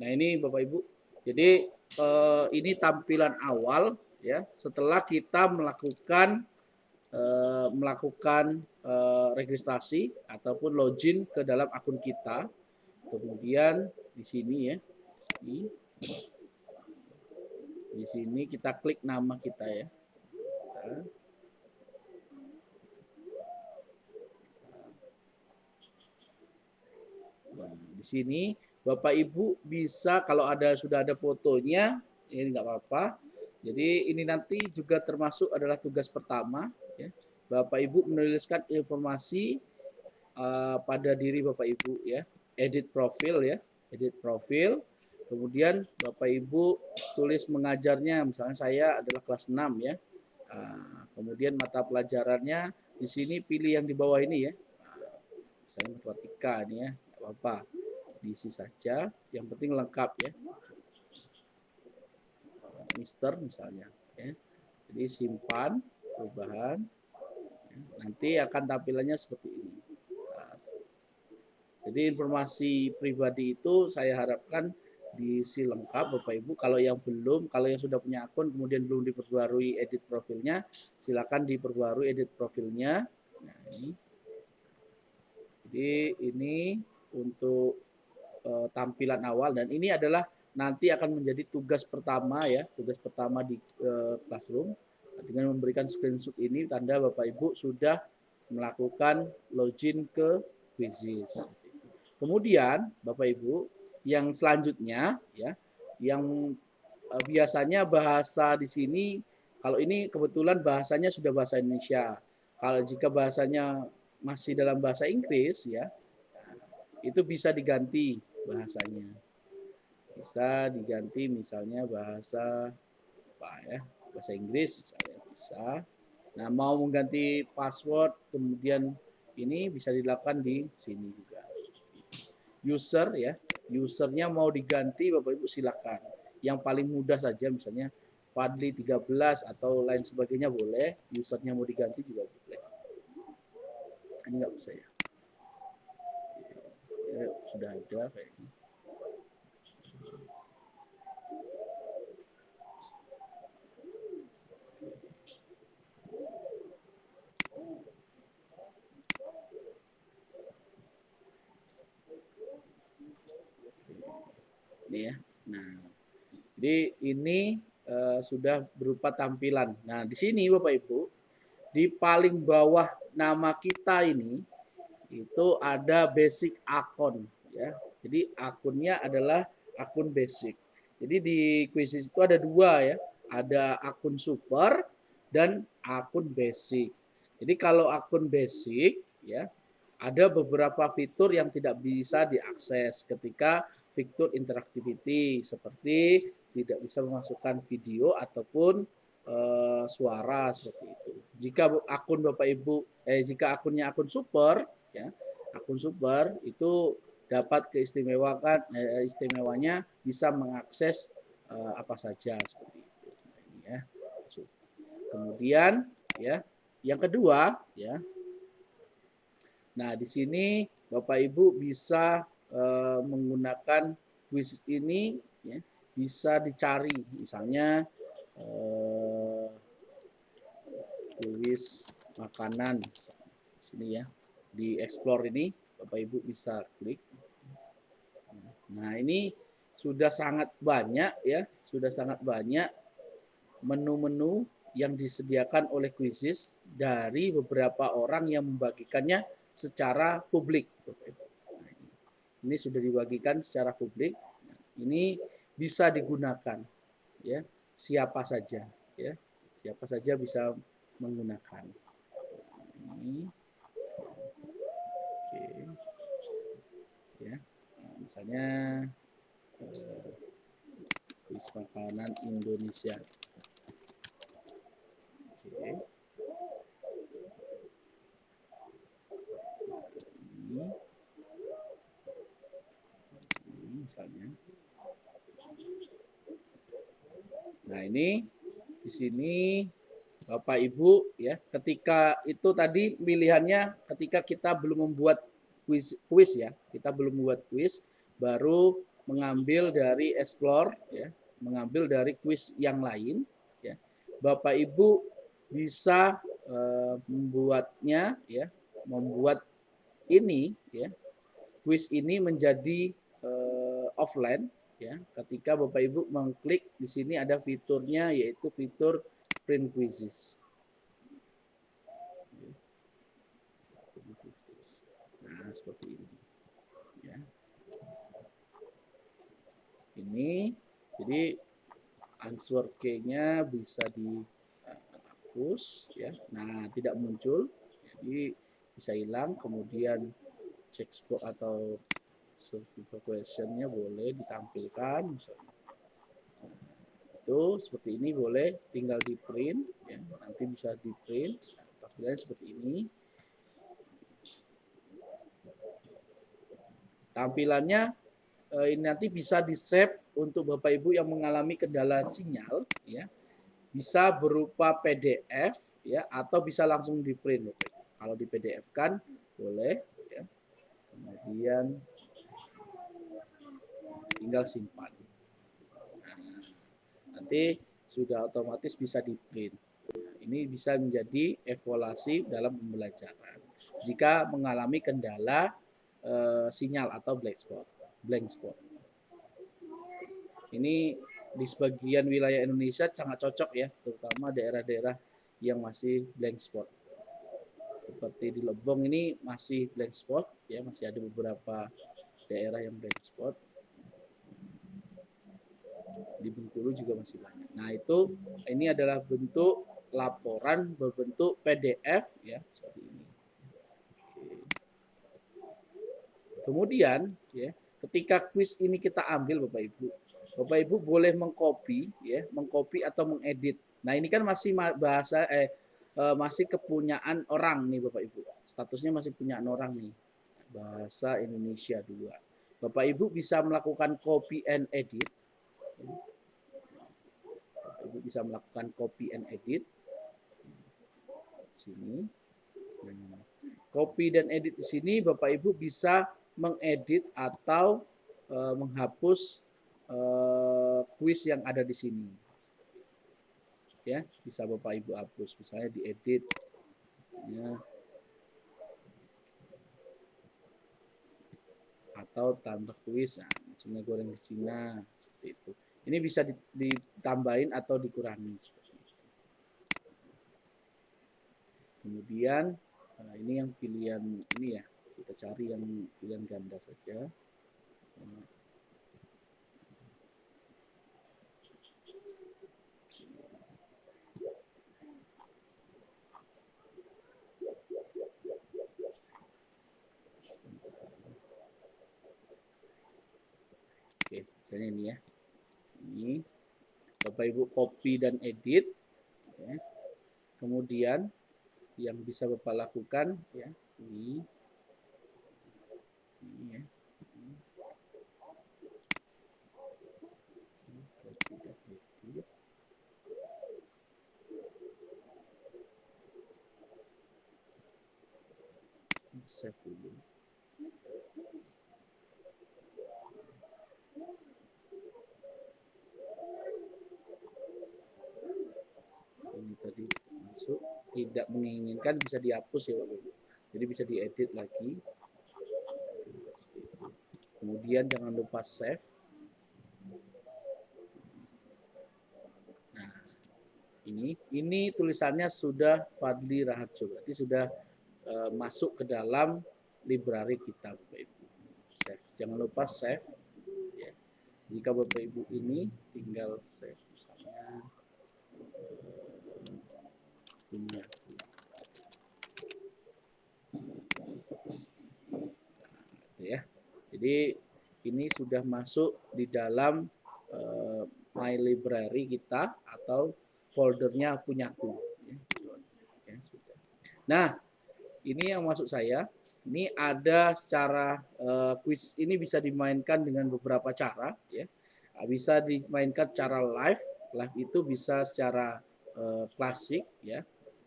Nah, ini Bapak Ibu. Jadi ini tampilan awal ya setelah kita melakukan registrasi ataupun login ke dalam akun kita. Kemudian di sini ya. Di sini kita klik nama kita ya. Nah, di sini Bapak Ibu bisa kalau sudah ada fotonya, ini nggak apa-apa. Jadi ini nanti juga termasuk adalah tugas pertama. Ya. Bapak Ibu menuliskan informasi pada diri Bapak Ibu ya, edit profil ya, edit profil. Kemudian Bapak Ibu tulis mengajarnya, misalnya saya adalah kelas 6 ya. Kemudian mata pelajarannya di sini pilih yang di bawah ini ya. Misalnya matematika ini ya, nggak apa-apa. Diisi saja, yang penting lengkap ya. Mister misalnya ya. Jadi simpan perubahan. Nanti akan tampilannya seperti ini. Jadi informasi pribadi itu saya harapkan diisi lengkap Bapak Ibu. Kalau yang belum, kalau yang sudah punya akun kemudian belum diperbarui edit profilnya, silakan diperbarui edit profilnya. Nah, ini. Jadi ini untuk tampilan awal dan ini adalah nanti akan menjadi tugas pertama ya, tugas pertama di Classroom. Dengan memberikan screenshot ini tanda Bapak Ibu sudah melakukan login ke Quizzes. Kemudian Bapak Ibu yang selanjutnya ya, yang biasanya bahasa di sini kalau ini kebetulan bahasanya sudah bahasa Indonesia. Kalau jika bahasanya masih dalam bahasa Inggris ya, itu bisa diganti bahasanya. Bisa diganti misalnya bahasa apa ya? Bahasa Inggris misalnya bisa. Nah, mau mengganti password kemudian ini bisa dilakukan di sini juga. User ya, usernya mau diganti Bapak Ibu silakan. Yang paling mudah saja misalnya Fadli 13 atau lain sebagainya boleh, usernya mau diganti juga boleh. Ini nggak bisa ya. Sudah ada kayaknya. Ini ya. Nah, jadi ini sudah berupa tampilan. Nah, di sini Bapak Ibu, di paling bawah nama kita ini itu ada basic akun ya. Jadi akunnya adalah akun basic. Jadi di Quizzes itu ada dua ya, ada akun super dan akun basic. Jadi kalau akun basic ya ada beberapa fitur yang tidak bisa diakses ketika fitur interactivity seperti tidak bisa memasukkan video ataupun suara seperti itu. Jika akun Bapak Ibu jika akunnya akun super ya, akun super itu dapat istimewanya bisa mengakses apa saja seperti itu. Nah, ini ya. Kemudian ya, yang kedua ya. Nah, di sini Bapak Ibu bisa menggunakan quiz ini ya, bisa dicari misalnya quiz makanan di sini ya. Di explore ini Bapak Ibu bisa klik. Nah, ini sudah sangat banyak ya, sudah sangat banyak menu-menu yang disediakan oleh Quizzes dari beberapa orang yang membagikannya secara publik. Ini sudah dibagikan secara publik. Ini bisa digunakan ya, siapa saja ya. Siapa saja bisa menggunakan. Ini oke. Ya. Nah, misalnya kuis makanan Indonesia. Oke. Ini misalnya. Nah, ini di sini Bapak Ibu ya, ketika itu tadi pilihannya ketika kita belum membuat kuis ya, kita belum membuat kuis, baru mengambil dari explore ya, mengambil dari kuis yang lain ya. Bapak Ibu bisa membuatnya ya, membuat ini ya, kuis ini menjadi offline ya. Ketika Bapak Ibu mengklik di sini ada fiturnya yaitu fitur print quizzes. Nah, seperti ini. Ya. Ini jadi answer key-nya bisa dihapus ya. Nah, tidak muncul. Jadi bisa hilang, kemudian check spot atau certificate question-nya boleh ditampilkan misalnya. Itu seperti ini boleh tinggal di print ya. Nanti bisa di print tampilannya seperti ini. Tampilannya ini nanti bisa di-save untuk Bapak Ibu yang mengalami kendala sinyal ya. Bisa berupa PDF ya atau bisa langsung di-print. Kalau di PDF kan boleh ya. Kemudian tinggal simpan. Nah, nanti sudah otomatis bisa di-print. Ini bisa menjadi evaluasi dalam pembelajaran. Jika mengalami kendala sinyal atau blank spot. Ini di sebagian wilayah Indonesia sangat cocok ya, terutama daerah-daerah yang masih blank spot. Seperti di Lebong ini masih blank spot ya, masih ada beberapa daerah yang blank spot. Di Bengkulu juga masih banyak. Nah, itu ini adalah bentuk laporan berbentuk PDF ya, seperti ini. Kemudian ya, ketika kuis ini kita ambil Bapak Ibu boleh mengcopy ya, mengcopy atau mengedit. Nah, ini kan masih bahasa masih kepunyaan orang nih Bapak Ibu. Statusnya masih punyaan orang nih. Bahasa Indonesia 2. Bapak Ibu bisa melakukan copy and edit. Bapak Ibu bisa melakukan copy and edit. Sini. Copy dan edit di sini Bapak Ibu bisa mengedit atau menghapus kuis yang ada di sini. Ya, bisa Bapak Ibu hapus, misalnya diedit ya. Atau tambah kuis, nah, misalnya goreng di Cina seperti itu. Ini bisa ditambahin atau dikurangi seperti itu. Kemudian ini yang pilihan ini ya, kita cari yang pilihan ganda saja. Oke, misalnya ini ya. Ini Bapak Ibu copy dan edit. Ya. Kemudian yang bisa Bapak lakukan ya, ini ya. Save dulu. Ini tadi masuk tidak menginginkan bisa dihapus ya Bapak Ibu. Jadi bisa diedit lagi. Kemudian jangan lupa save. Nah, ini tulisannya sudah Fadli Raharjo, berarti sudah masuk ke dalam library kita Bapak Ibu. Save. Jangan lupa save. Ya. Jika Bapak Ibu ini tinggal save misalnya punya. Nah, ya. Jadi ini sudah masuk di dalam My Library kita atau foldernya punyaku. Ya, sudah. Nah, ini yang masuk saya. Ini ada secara kuis ini bisa dimainkan dengan beberapa cara. Ya. Bisa dimainkan secara live. Live itu bisa secara klasik ya.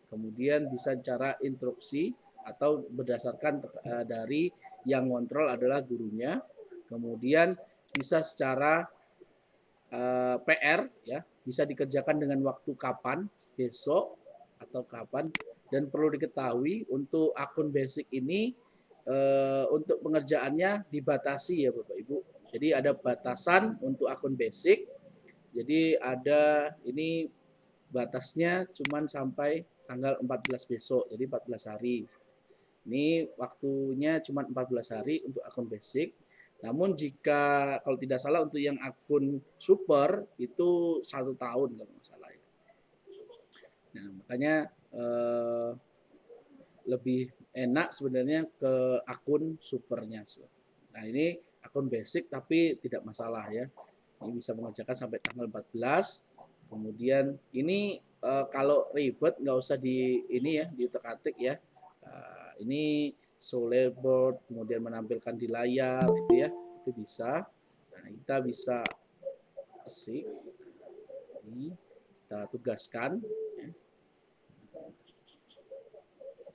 Kemudian bisa cara instruksi atau berdasarkan dari yang kontrol adalah gurunya. Kemudian bisa secara PR ya, bisa dikerjakan dengan waktu kapan, besok atau kapan. Dan perlu diketahui untuk akun basic ini untuk pengerjaannya dibatasi ya Bapak Ibu. Jadi ada batasan untuk akun basic. Jadi ada ini batasnya cuman sampai tanggal 14 besok, jadi 14 hari. Ini waktunya cuma 14 hari untuk akun basic. Namun jika kalau tidak salah untuk yang akun super itu 1 tahun kalau nggak salah ya. Nah, makanya lebih enak sebenarnya ke akun supernya. Nah, ini akun basic tapi tidak masalah ya. Ini bisa mengerjakan sampai tanggal 14. Kemudian ini kalau ribet nggak usah di ini ya, diutak-atik ya. Ini solid board, kemudian menampilkan di layar itu ya, itu bisa. Nah, kita bisa asik. Ini kita tugaskan ya.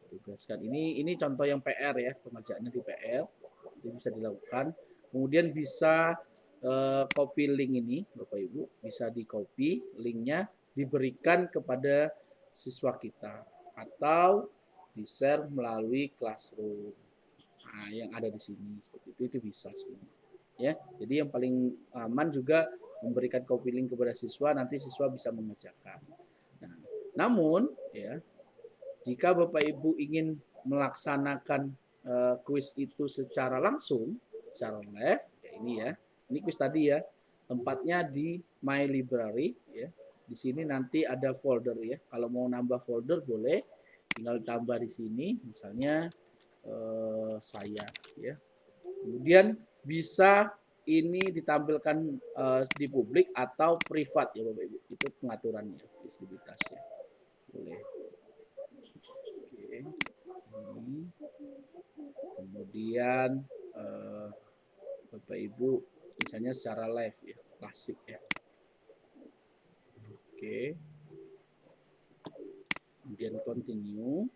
Tugaskan ini contoh yang PR ya, pengerjaannya di PR itu bisa dilakukan. Kemudian bisa copy link ini Bapak Ibu, bisa di copy linknya diberikan kepada siswa kita atau di share melalui Classroom. Nah, yang ada di sini seperti itu bisa semua ya. Jadi yang paling aman juga memberikan copy link kepada siswa, nanti siswa bisa mengerjakan. Nah, namun ya, jika Bapak Ibu ingin melaksanakan kuis itu secara langsung, secara live, ya ini ya. Ini kuis tadi ya. Tempatnya di My Library ya. Di sini nanti ada folder ya. Kalau mau nambah folder boleh, tinggal tambah di sini. Misalnya saya ya. Kemudian bisa ini ditampilkan di publik atau privat ya Bapak Ibu. Itu pengaturannya, visibilitasnya. Boleh. Oke. Ini. Kemudian Bapak Ibu misalnya secara live ya, klasik ya. Oke. Kemudian continue.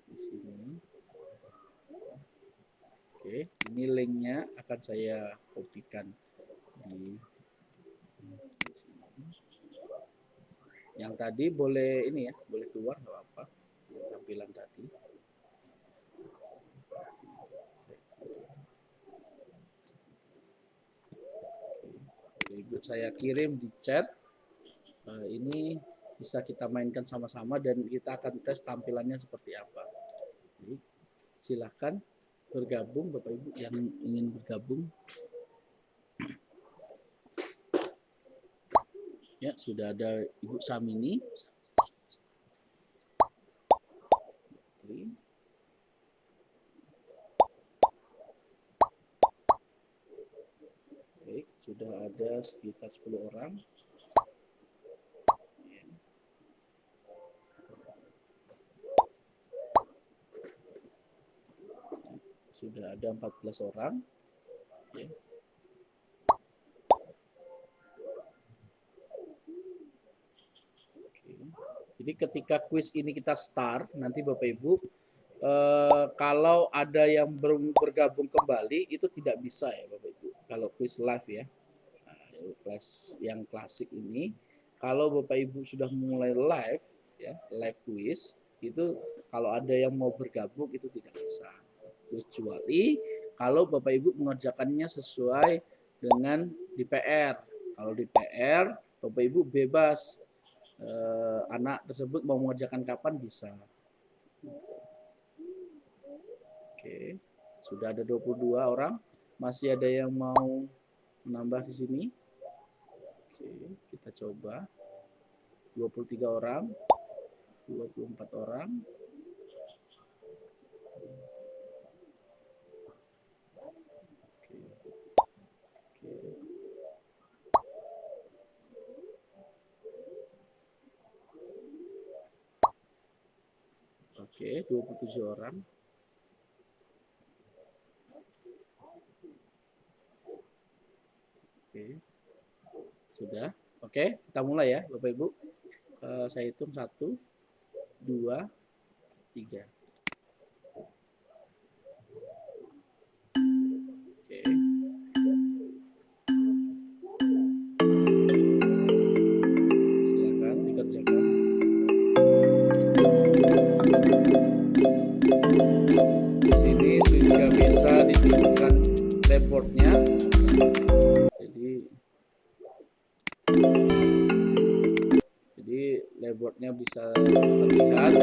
Di sini. Oke, ini linknya akan saya kopikan di sini. Yang tadi boleh ini ya, boleh keluar nggak apa-apa. Tampilan tadi. Oke, Ibu saya kirim di chat. Ini bisa kita mainkan sama-sama dan kita akan tes tampilannya seperti apa. Jadi, silakan bergabung Bapak Ibu yang ingin bergabung. Ya, sudah ada Ibu Samini. Baik, sudah ada sekitar 10 orang. Sudah ada 14 orang. Ya. Oke. Jadi ketika kuis ini kita start, nanti Bapak Ibu, kalau ada yang bergabung kembali, itu tidak bisa ya Bapak Ibu. Kalau kuis live ya, kelas yang klasik ini, kalau Bapak Ibu sudah mulai live, ya live kuis, itu kalau ada yang mau bergabung itu tidak bisa. Kecuali kalau Bapak Ibu mengerjakannya sesuai dengan di PR. Kalau di PR, Bapak Ibu bebas. Anak tersebut mau mengerjakan kapan bisa. Oke, sudah ada 22 orang. Masih ada yang mau menambah di sini. Oke, kita coba. 23 orang. 24 orang. Oke, 27 orang. Oke. Sudah. Oke, kita mulai ya, Bapak Ibu. Saya hitung 1, 2, 3. Oke. Silakan dikerjakan. Di sini sudah bisa ditunjukkan dashboardnya. Jadi dashboardnya bisa terlihat.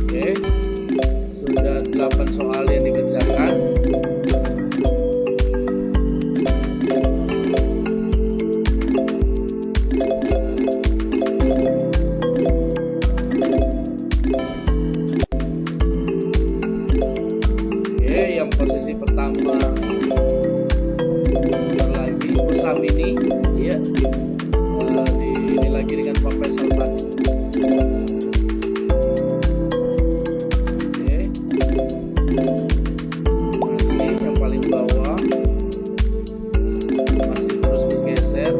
Oke, sudah 8 soal yang dikerjakan. Oke, yang posisi pertama lagi Usam ini, ya, ini lagi dengan Pak Faisal Sani. Masih yang paling bawah, masih terus bergeser.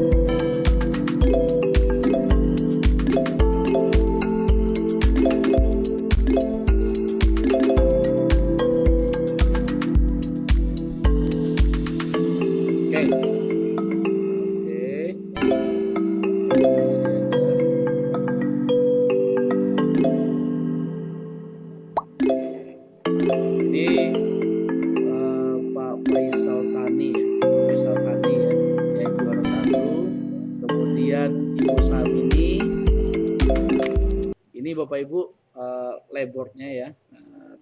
Oke. Masih ada. Ini Pak Faisal Sani ya, Pak Faisal Sani ya, yang juara 1. Kemudian Ibu Samini. Ini Bapak Ibu labelnya ya,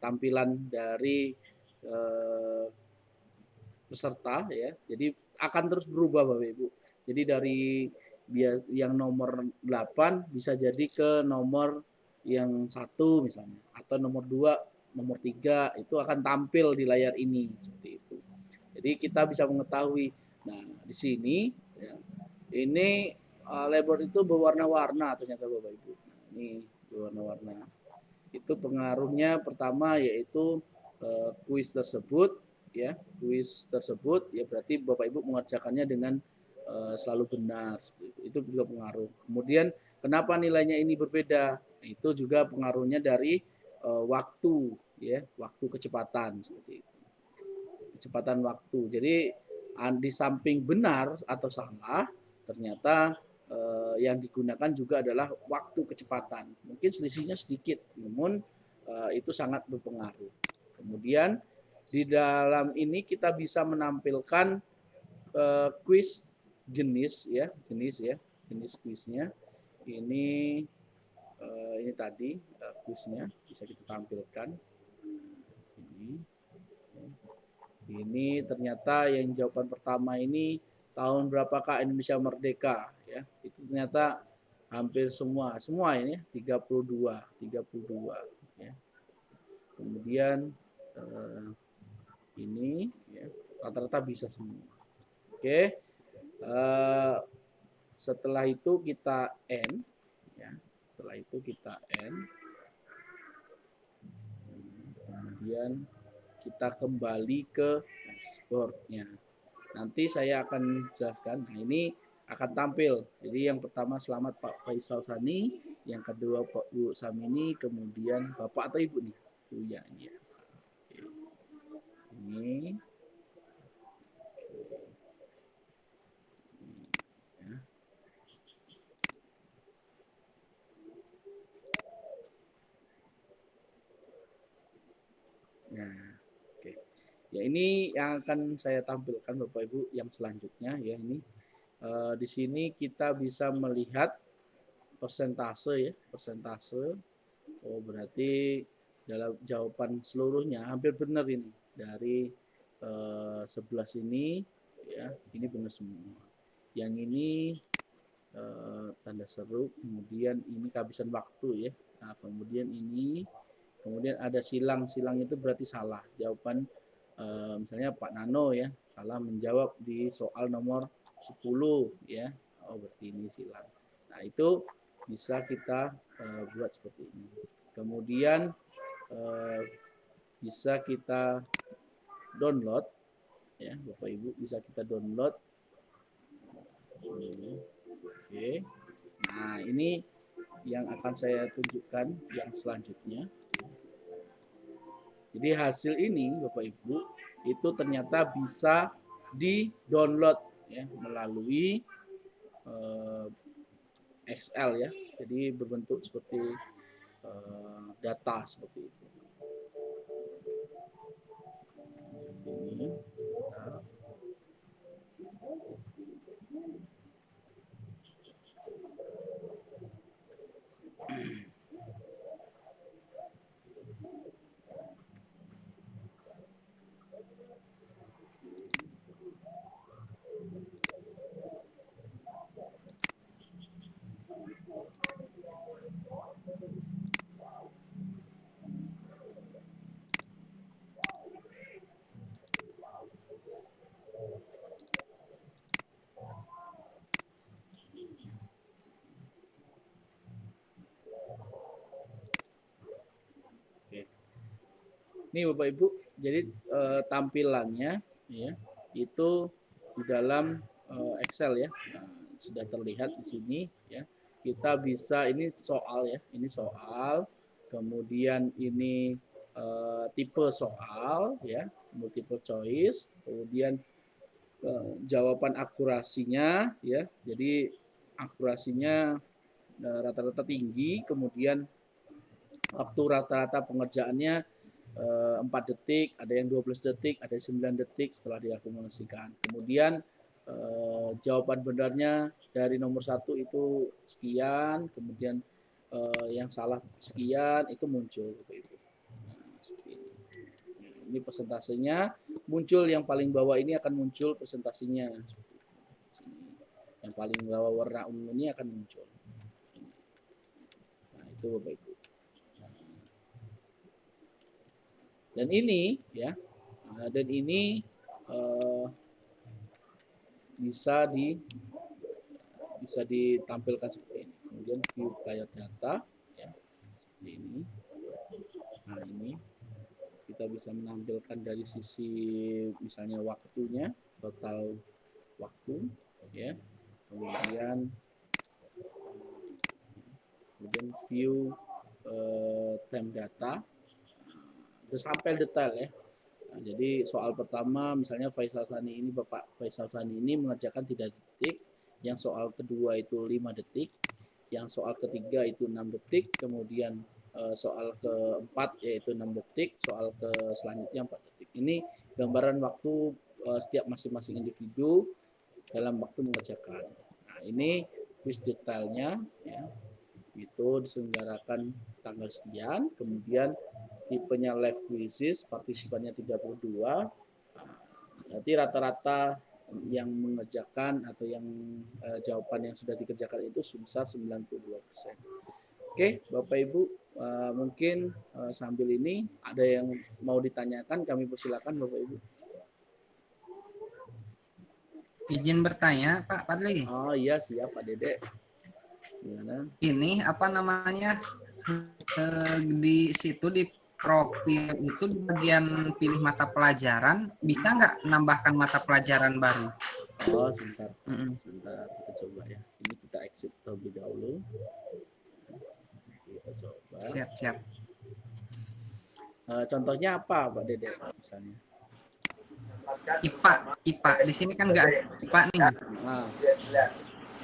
tampilan dari peserta ya. Jadi akan terus berubah Bapak Ibu. Jadi dari yang nomor 8 bisa jadi ke nomor yang 1 misalnya, atau nomor 2, nomor 3 itu akan tampil di layar ini seperti itu. Jadi kita bisa mengetahui. Nah, di sini ya, ini label itu berwarna-warna ternyata Bapak Ibu. Nah, ini berwarna-warna. Itu pengaruhnya pertama yaitu kuis tersebut ya, kuis tersebut ya berarti Bapak Ibu mengerjakannya dengan selalu benar seperti itu. Itu juga pengaruh. Kemudian kenapa nilainya ini berbeda? Itu juga pengaruhnya dari waktu ya, waktu kecepatan seperti itu. Kecepatan waktu. Jadi di samping benar atau salah, ternyata yang digunakan juga adalah waktu kecepatan. Mungkin selisihnya sedikit, namun itu sangat berpengaruh. Kemudian di dalam ini kita bisa menampilkan kuis jenis kuisnya. Ini tadi kuisnya bisa kita tampilkan. Ini ternyata yang jawaban pertama ini tahun berapakah Indonesia merdeka ya. Itu ternyata hampir semua ini 32 ya. Kemudian ini ya, rata-rata bisa semua. Oke. Setelah itu kita N ya. Setelah itu kita N. kemudian kita kembali ke dashboardnya. Nanti saya akan jelaskan. Nah, ini akan tampil. Jadi yang pertama selamat Pak Faisal Sani, yang kedua Pak Bu Samini, kemudian Bapak atau Ibu nih? Ya, ini ya. Oke. Ini. Ya. Nah, oke. Ya, ini yang akan saya tampilkan Bapak Ibu yang selanjutnya ya ini. Di sini kita bisa melihat persentase ya, persentase. Oh, berarti dalam jawaban seluruhnya hampir benar ini dari 11 ini ya, ini benar semua. Yang ini tanda seru, kemudian ini kehabisan waktu ya. Nah, kemudian ini, kemudian ada silang itu berarti salah. Jawaban misalnya Pak Nano ya, salah menjawab di soal nomor 10 ya. Oh, berarti ini silang. Nah, itu bisa kita buat seperti ini. Kemudian bisa kita download ya, Bapak Ibu bisa kita download. Oke. Nah, ini yang akan saya tunjukkan yang selanjutnya. Jadi hasil ini Bapak Ibu itu ternyata bisa di-download ya melalui Excel ya. Jadi berbentuk seperti data seperti itu. Seperti ini. Sebentar. Ini Bapak Ibu, jadi tampilannya ya itu di dalam Excel ya. Nah, sudah terlihat di sini ya. Kita bisa ini soal ya, ini soal. Kemudian ini tipe soal ya, multiple choice. Kemudian jawaban akurasinya ya. Jadi akurasinya rata-rata tinggi, kemudian waktu rata-rata pengerjaannya 4 detik, ada yang 12 detik, ada yang 9 detik setelah diakumulasikan. Kemudian jawaban benarnya dari nomor 1 itu sekian, kemudian yang salah sekian, itu muncul. Nah, seperti ini. Ini persentasenya, muncul yang paling bawah ini akan muncul persentasenya. Yang paling bawah warna ungu ini akan muncul. Nah, itu Bapak Ibu. Dan ini ya, dan ini bisa ditampilkan seperti ini. Kemudian view player data ya, seperti ini. Nah, ini kita bisa menampilkan dari sisi misalnya waktunya, total waktu ya. Kemudian view time data. Terus sampai detail ya. Nah, jadi soal pertama misalnya Faisal Sani ini, Bapak Faisal Sani ini mengerjakan 3 detik, yang soal kedua itu 5 detik, yang soal ketiga itu 6 detik, kemudian soal keempat yaitu 6 detik, soal ke selanjutnya 4 detik. Ini gambaran waktu setiap masing-masing individu dalam waktu mengerjakan. Nah, ini quiz detailnya ya. Itu diselenggarakan tanggal sekian, kemudian tipenya live quizzes, partisipannya 32. Berarti rata-rata yang mengerjakan atau yang jawaban yang sudah dikerjakan itu sebesar 92%. Oke, Bapak Ibu, mungkin sambil ini ada yang mau ditanyakan, kami persilakan Bapak Ibu. Izin bertanya, Pak Padli. Oh iya, siap Pak Dede. Gimana? Ini apa namanya? Di situ di profil itu di bagian pilih mata pelajaran, bisa nggak menambahkan mata pelajaran baru? Oh, sebentar. Mm-mm. Sebentar, kita coba ya. Ini kita exit terlebih dahulu. Kita coba. Siap. Contohnya apa, Pak Dede, misalnya? IPA. Di sini kan nggak ada IPA nih. Nah,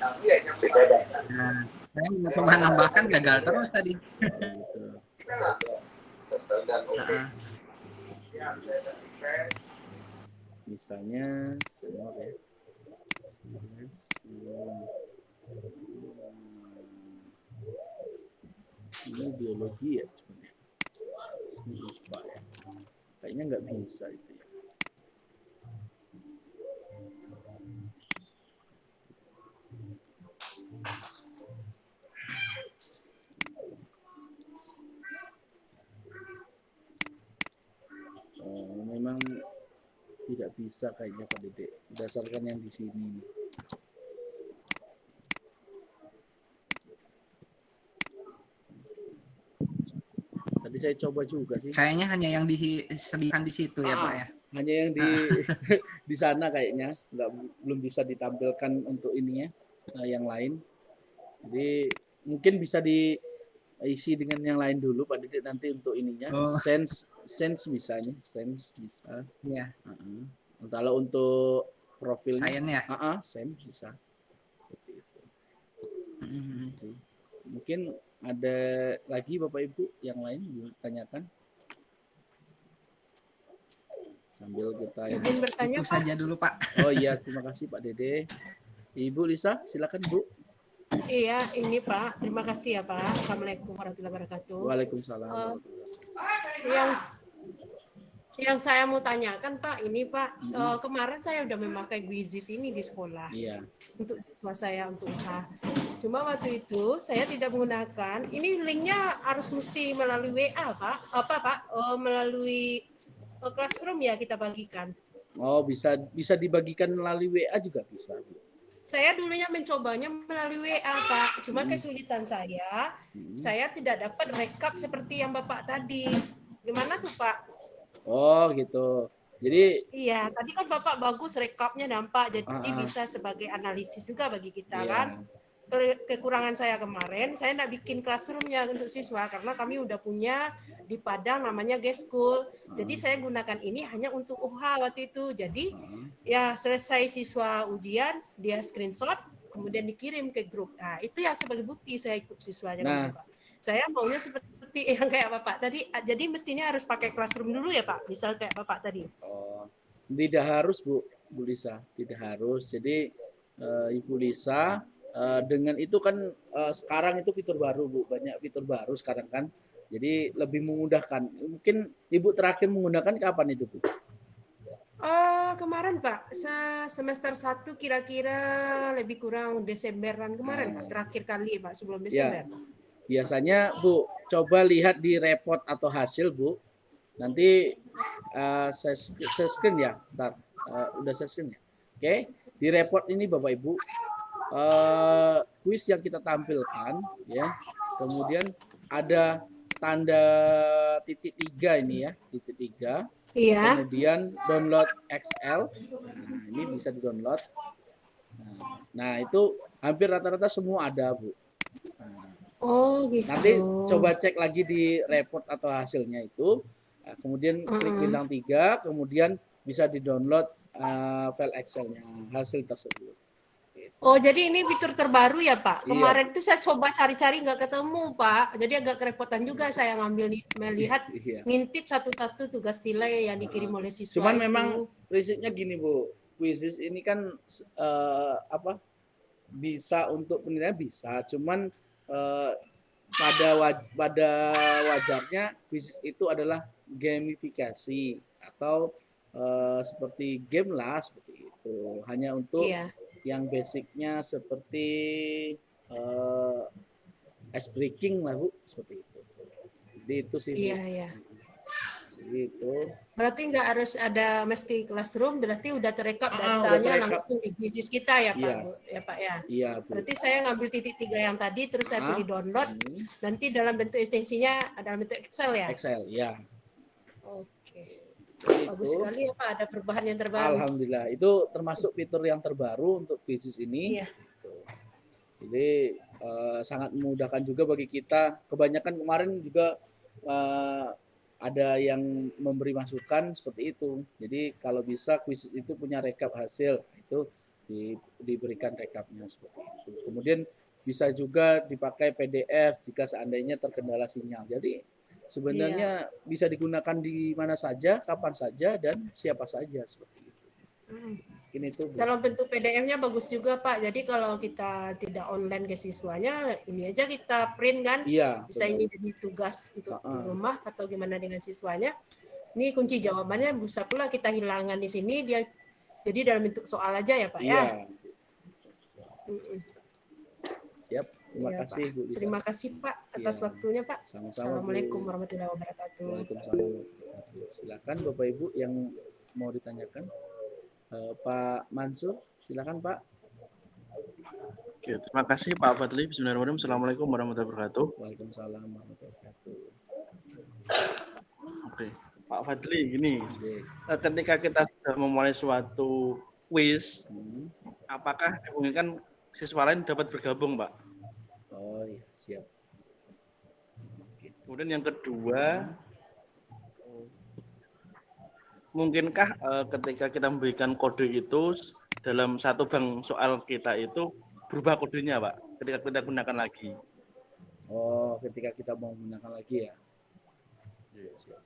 Nah, saya mau coba nambahkan gagal terus tadi. gitu. Nah, Misalnya semua ya. Ini biologi ya cuman ya. Ini IPA ya. Kayaknya nggak bisa itu ya. Memang tidak bisa kayaknya Pak Dede, berdasarkan yang di sini. Tadi saya coba juga sih. kayaknya hanya yang disediakan di situ ya Pak ya. Hanya yang di di sana kayaknya belum bisa ditampilkan untuk ininya yang lain. Jadi mungkin bisa diisi dengan yang lain dulu Pak Dede nanti untuk ininya. Oh. Sense misalnya, sense bisa. Iya. Kalau untuk profilnya, Sains ya. sense bisa. Seperti itu. Mm-hmm. Sih. Mungkin ada lagi Bapak Ibu yang lain ditanyakan? Sambil kita Izin bertanya, Itu Pak. saja dulu Pak. Oh iya, terima kasih Pak Dede. Ibu Lisa, silakan Bu. Iya, ini Pak. Terima kasih ya Pak. Assalamualaikum warahmatullahi wabarakatuh. Waalaikumsalam. Yang saya mau tanyakan Pak, ini Pak, kemarin saya udah memakai Gwizis ini di sekolah. Iya. Untuk siswa saya untuk UH. Cuma waktu itu saya tidak menggunakan. Ini linknya harus mesti melalui WA Pak. Apa Pak? Melalui Classroom ya kita bagikan. Oh, bisa dibagikan melalui WA juga bisa, Bu. Saya dulunya mencobanya melalui WA Pak. Cuma kesulitan saya tidak dapat rekap seperti yang Bapak tadi. Gimana tuh Pak? Oh, gitu. Jadi Iya, tadi kan Bapak bagus rekapnya nampak, jadi Ah, ah. bisa sebagai analisis juga bagi kita Iya. kan. Kekurangan saya kemarin, saya tidak bikin classroom-nya untuk siswa karena kami udah punya di Padang namanya G-School. Jadi saya gunakan ini hanya untuk UH waktu itu. Jadi ya selesai siswa ujian, dia screenshot, kemudian dikirim ke grup. Nah, itu ya sebagai bukti saya ikut siswanya. Nah. Pak. Saya maunya seperti yang kayak Bapak tadi. Jadi mestinya harus pakai classroom dulu ya Pak, misal kayak Bapak tadi. Oh, tidak harus Bu Lisa, tidak harus. Jadi Ibu Lisa dengan itu kan sekarang itu fitur baru Bu, banyak fitur baru sekarang kan. Jadi lebih memudahkan. Mungkin Ibu terakhir menggunakan kapan itu Bu? Kemarin Pak, semester 1 kira-kira lebih kurang Desemberan kemarin Pak, terakhir kali Pak sebelum Desember. Ya. Biasanya Bu, coba lihat di report atau hasil Bu. Nanti saya screen ya, bentar. Udah saya screen ya. Oke, di report ini Bapak Ibu, kuis yang kita tampilkan ya. Kemudian ada tanda titik 3 ini ya, titik 3. Iya. Kemudian download XL. Nah, ini bisa di-download. Nah, itu hampir rata-rata semua ada, Bu. Oh, gitu. Nanti coba cek lagi di report atau hasilnya itu. Kemudian klik bintang 3, kemudian bisa di-download file Excel-nya, hasil tersebut. Oh, jadi ini fitur terbaru ya, Pak? Kemarin itu saya coba cari-cari nggak ketemu, Pak. Jadi agak kerepotan juga saya melihat, ngintip satu-satu tugas nilai yang dikirim oleh siswa. Cuman memang prinsipnya gini, Bu. Quizzes ini kan bisa untuk penilaian bisa, cuman pada wajarnya quizzes itu adalah gamifikasi atau seperti game lah, seperti itu. Hanya untuk yang basicnya seperti ice breaking lah Bu, seperti itu. Jadi itu sih Bu. Iya. Gitu. Berarti nggak harus ada mesti classroom, berarti udah terekap Udah datanya terekap. langsung di bisnis kita ya Pak, Iya. Bu? Ya Pak ya. Iya, Bu. Berarti saya ngambil titik 3 yang tadi, terus saya pilih download, nanti dalam bentuk ekstensinya dalam bentuk Excel ya. Excel, ya. Oke. Itu. Bagus sekali ya Pak, ada perubahan yang terbaru. Alhamdulillah, itu termasuk fitur yang terbaru untuk bisnis ini. Iya. Gitu. Jadi sangat memudahkan juga bagi kita. Kebanyakan kemarin juga ada yang memberi masukan seperti itu. Jadi kalau bisa kuis itu punya rekap hasil, itu diberikan rekapnya seperti itu. Kemudian bisa juga dipakai PDF jika seandainya terkendala sinyal. Jadi sebenarnya bisa digunakan di mana saja, kapan saja, dan siapa saja seperti itu. Ini tuh. Dalam bentuk PDF-nya bagus juga Pak. Jadi kalau kita tidak online ke siswanya, ini aja kita print kan. Iya. Bisa ini jadi tugas untuk di rumah atau gimana dengan siswanya. Ini kunci jawabannya bisa pula kita hilangkan di sini. Dia jadi dalam bentuk soal aja ya Pak ya. Siap. Terima kasih Pak. Bu Lisa. Terima kasih Pak atas waktunya Pak. Sama-sama, Assalamualaikum Bu. warahmatullahi wabarakatuh. Waalaikumsalam. Silakan Bapak Ibu yang mau ditanyakan. Pak Mansur, silakan Pak. Oke, terima kasih Pak Fadli. Bismillahirrahmanirrahim. Assalamualaikum warahmatullahi wabarakatuh. Waalaikumsalam warahmatullahi wabarakatuh. Oke, Pak Fadli, gini, ketika kita sudah memulai suatu quiz, apakah dimungkinkan siswa lain dapat bergabung, Pak? Oh iya, siap. Kemudian yang kedua, mungkinkah ketika kita memberikan kode itu dalam satu bank soal kita itu berubah kodenya, Pak, ketika kita gunakan lagi? Oh, ketika kita mau menggunakan lagi ya. Siap.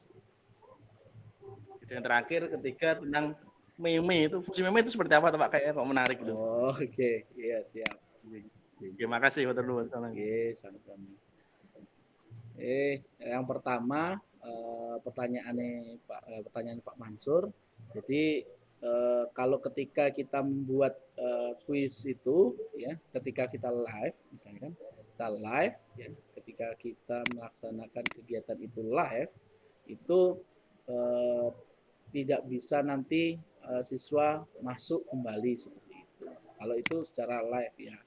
Dan terakhir, ketika tentang meme itu, fungsi meme itu seperti apa, Pak? Kayak kok menarik itu. Oh, oke. Iya, siap. Terima kasih, Pak Terlu. Oke, sama-sama. Yang pertama pertanyaan Pak Mansur. Jadi kalau ketika kita membuat kuis itu ya, ketika kita live misalnya kita live ya, ketika kita melaksanakan kegiatan itu live itu tidak bisa nanti siswa masuk kembali seperti itu. Kalau itu secara live ya,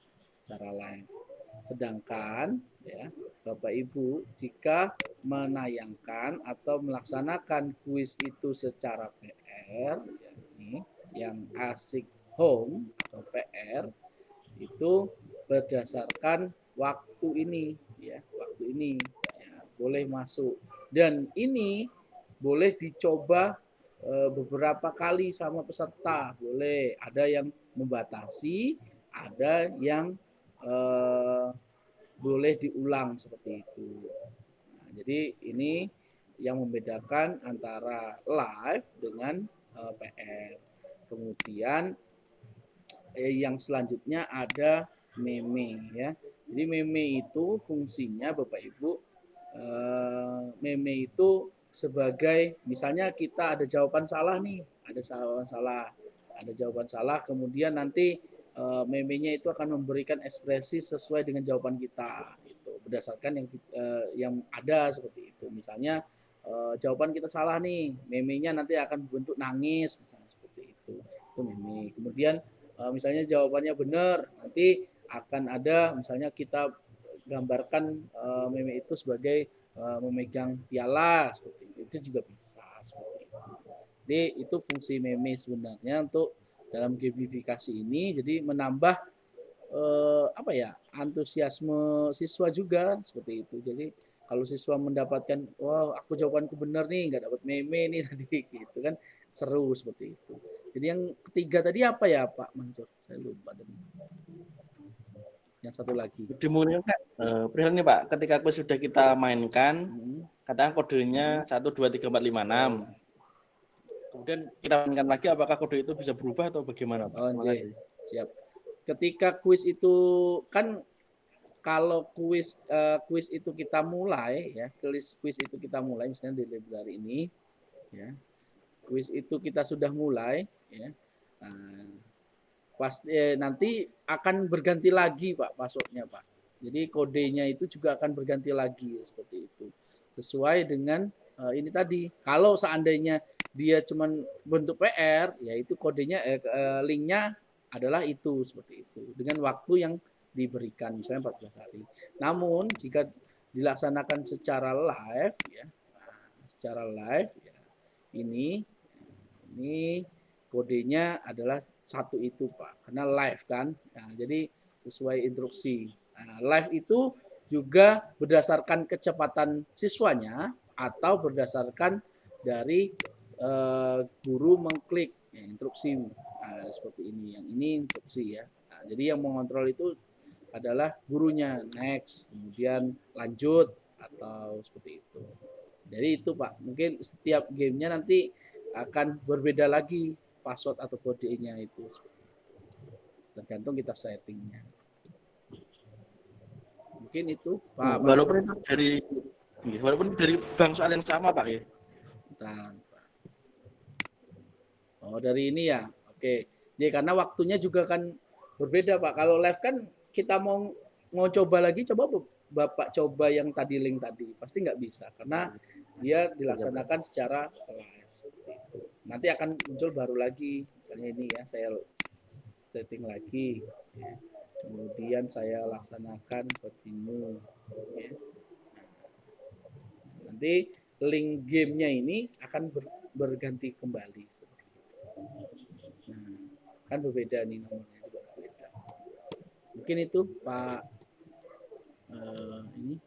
secara live. Sedangkan ya Bapak Ibu jika menayangkan atau melaksanakan kuis itu secara PR ya, ini yang asik home atau PR itu berdasarkan waktu ini ya, waktu ini ya, boleh masuk dan ini boleh dicoba beberapa kali sama peserta, boleh ada yang membatasi, ada yang boleh diulang seperti itu. Nah, jadi ini yang membedakan antara live dengan PR. Kemudian yang selanjutnya ada meme ya. Jadi meme itu fungsinya Bapak Ibu, meme itu sebagai misalnya kita ada jawaban salah nih, ada jawaban salah, kemudian nanti meme-nya itu akan memberikan ekspresi sesuai dengan jawaban kita gitu, berdasarkan yang ada seperti itu. Misalnya jawaban kita salah nih, meme-nya nanti akan berbentuk nangis misalnya seperti itu meme. Kemudian misalnya jawabannya benar, nanti akan ada misalnya kita gambarkan meme itu sebagai memegang piala seperti itu juga bisa seperti itu. Jadi itu fungsi meme sebenarnya untuk dalam gamifikasi ini, jadi menambah antusiasme siswa juga seperti itu. Jadi kalau siswa mendapatkan, wah aku jawabanku benar nih, nggak dapat meme nih tadi, gitu kan, seru seperti itu. Jadi yang ketiga tadi apa ya Pak Mansur? Saya lupa tadi. Yang satu lagi. Dimungkinkan perihal ini Pak, ketika sudah kita mainkan, katakan kodenya 1, 2, 3, 4, 5, 6. Kemudian kita mainkan lagi, apakah kode itu bisa berubah atau bagaimana Pak? Oh, siap. Ketika kuis itu kan kalau kuis itu kita mulai ya, kuis itu kita mulai misalnya di library ini ya. Kuis itu kita sudah mulai ya. Nah, nanti akan berganti lagi Pak passwordnya Pak. Jadi kodenya itu juga akan berganti lagi seperti itu. Sesuai dengan ini tadi. Kalau seandainya dia cuman bentuk PR, yaitu kodenya linknya adalah itu seperti itu dengan waktu yang diberikan misalnya 14 hari. Namun jika dilaksanakan secara live ya, secara live ya, ini kodenya adalah satu itu Pak, karena live kan. Nah, jadi sesuai instruksi. Nah, live itu juga berdasarkan kecepatan siswanya atau berdasarkan dari guru mengklik ya, instruksi. Nah, seperti ini. Yang ini instruksi ya. Nah, jadi yang mengontrol itu adalah gurunya, next, kemudian lanjut atau seperti itu. Jadi itu Pak, mungkin setiap gamenya nanti akan berbeda lagi password atau kodenya itu. Tergantung kita settingnya. Mungkin itu Pak. Walaupun dari bank soal yang sama Pak ya. Bentar, Pak. Oh dari ini ya, oke. Jadi karena waktunya juga kan berbeda Pak. Kalau live kan kita mau coba lagi, coba Bapak coba yang tadi link tadi, pasti nggak bisa karena dia dilaksanakan secara live seperti itu. Nanti akan muncul baru lagi, misalnya ini ya, saya setting lagi, ya. Kemudian saya laksanakan continue. Ya. Nanti link gamenya ini akan berganti kembali seperti itu. Nah, kan berbeda nih nomornya juga berbeda. Mungkin itu Pak ini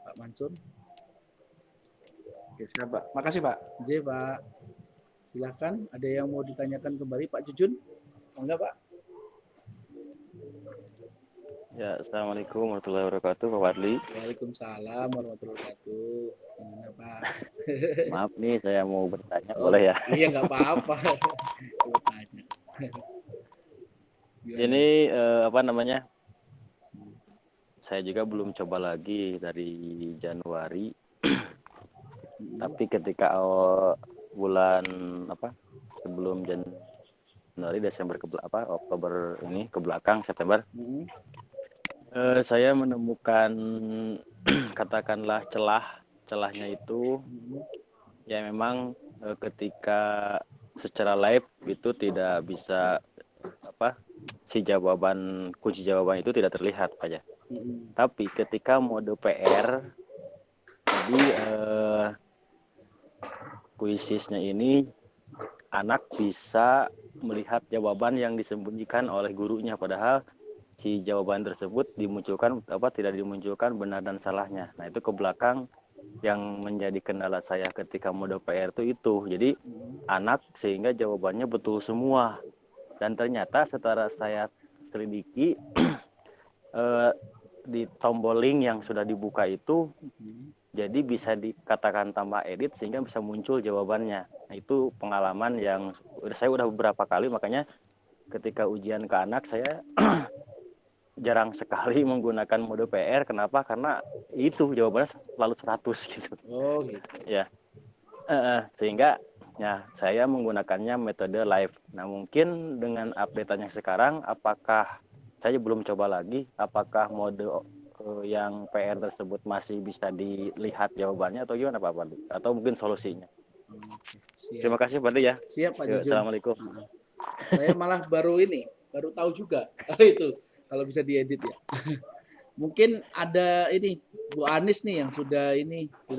Pak Mansur. Oke, siap Pak. Makasih Pak. J Pak. Silahkan. Ada yang mau ditanyakan kembali Pak Jujun? Enggak Pak? Ya, Assalamualaikum warahmatullahi wabarakatuh, Pak Wadli. Waalaikumsalam warahmatullahi wabarakatuh. Gimana Pak? Maaf nih, saya mau bertanya, boleh ya? Iya, nggak apa-apa. Bertanya. Ini apa namanya? Saya juga belum coba lagi dari Januari. Tapi ketika bulan apa? Sebelum Januari, Desember Oktober ini ke belakang, September. Saya menemukan katakanlah celahnya itu ya memang ketika secara live itu tidak bisa kunci jawaban itu tidak terlihat Pak ya. Tapi ketika mode PR jadi kuisisnya ini anak bisa melihat jawaban yang disembunyikan oleh gurunya, padahal si jawaban tersebut tidak dimunculkan benar dan salahnya. Nah, itu ke belakang yang menjadi kendala saya ketika mode PR itu. Jadi anak sehingga jawabannya betul semua. Dan ternyata setelah saya selidiki di tombol link yang sudah dibuka itu jadi bisa dikatakan tambah edit sehingga bisa muncul jawabannya. Nah, itu pengalaman yang saya udah beberapa kali, makanya ketika ujian ke anak saya jarang sekali menggunakan mode PR. Kenapa? Karena itu jawabannya selalu 100 gitu. Oh gitu. Ya. Sehingga ya saya menggunakannya metode live. Nah, mungkin dengan update-nya sekarang, apakah saya belum coba lagi, apakah mode yang PR tersebut masih bisa dilihat jawabannya atau gimana Pak Fadli? Atau mungkin solusinya? Terima kasih Pak ya. Siap Pak Jujun. Assalamualaikum. Saya malah baru tahu juga itu kalau bisa diedit ya. Mungkin ada ini Bu Anis nih yang sudah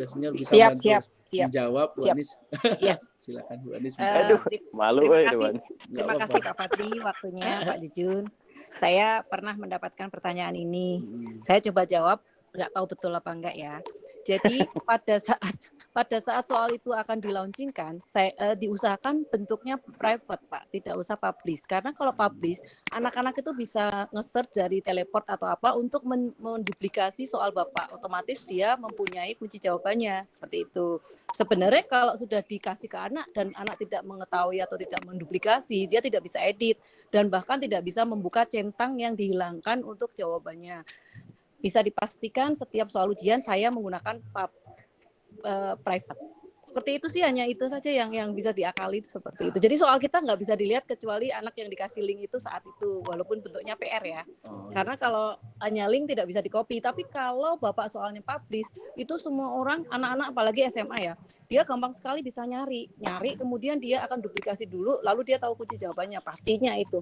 senior bisa siap. menjawab Bu Anis. Iya. Silakan Bu Anis. Aduh, malu Terima kasih Pak Fadli waktunya Pak Jujun. Saya pernah mendapatkan pertanyaan ini. Saya coba jawab, nggak tahu betul apa enggak ya. Jadi pada saat soal itu akan dilaunchingkan, diusahakan bentuknya private Pak, tidak usah publish. Karena kalau publish, anak-anak itu bisa nge-search dari teleport atau apa untuk menduplikasi soal Bapak. Otomatis dia mempunyai kunci jawabannya, seperti itu. Sebenarnya kalau sudah dikasih ke anak dan anak tidak mengetahui atau tidak menduplikasi, dia tidak bisa edit dan bahkan tidak bisa membuka centang yang dihilangkan untuk jawabannya. Bisa dipastikan setiap soal ujian saya menggunakan private Seperti itu sih, hanya itu saja yang bisa diakali seperti itu. Jadi soal kita nggak bisa dilihat kecuali anak yang dikasih link itu saat itu, walaupun bentuknya PR ya. Karena kalau hanya link tidak bisa di-copy. Tapi kalau Bapak soalnya publish, itu semua orang, anak-anak apalagi SMA ya, dia gampang sekali bisa nyari, kemudian dia akan duplikasi dulu, lalu dia tahu kunci jawabannya, pastinya itu.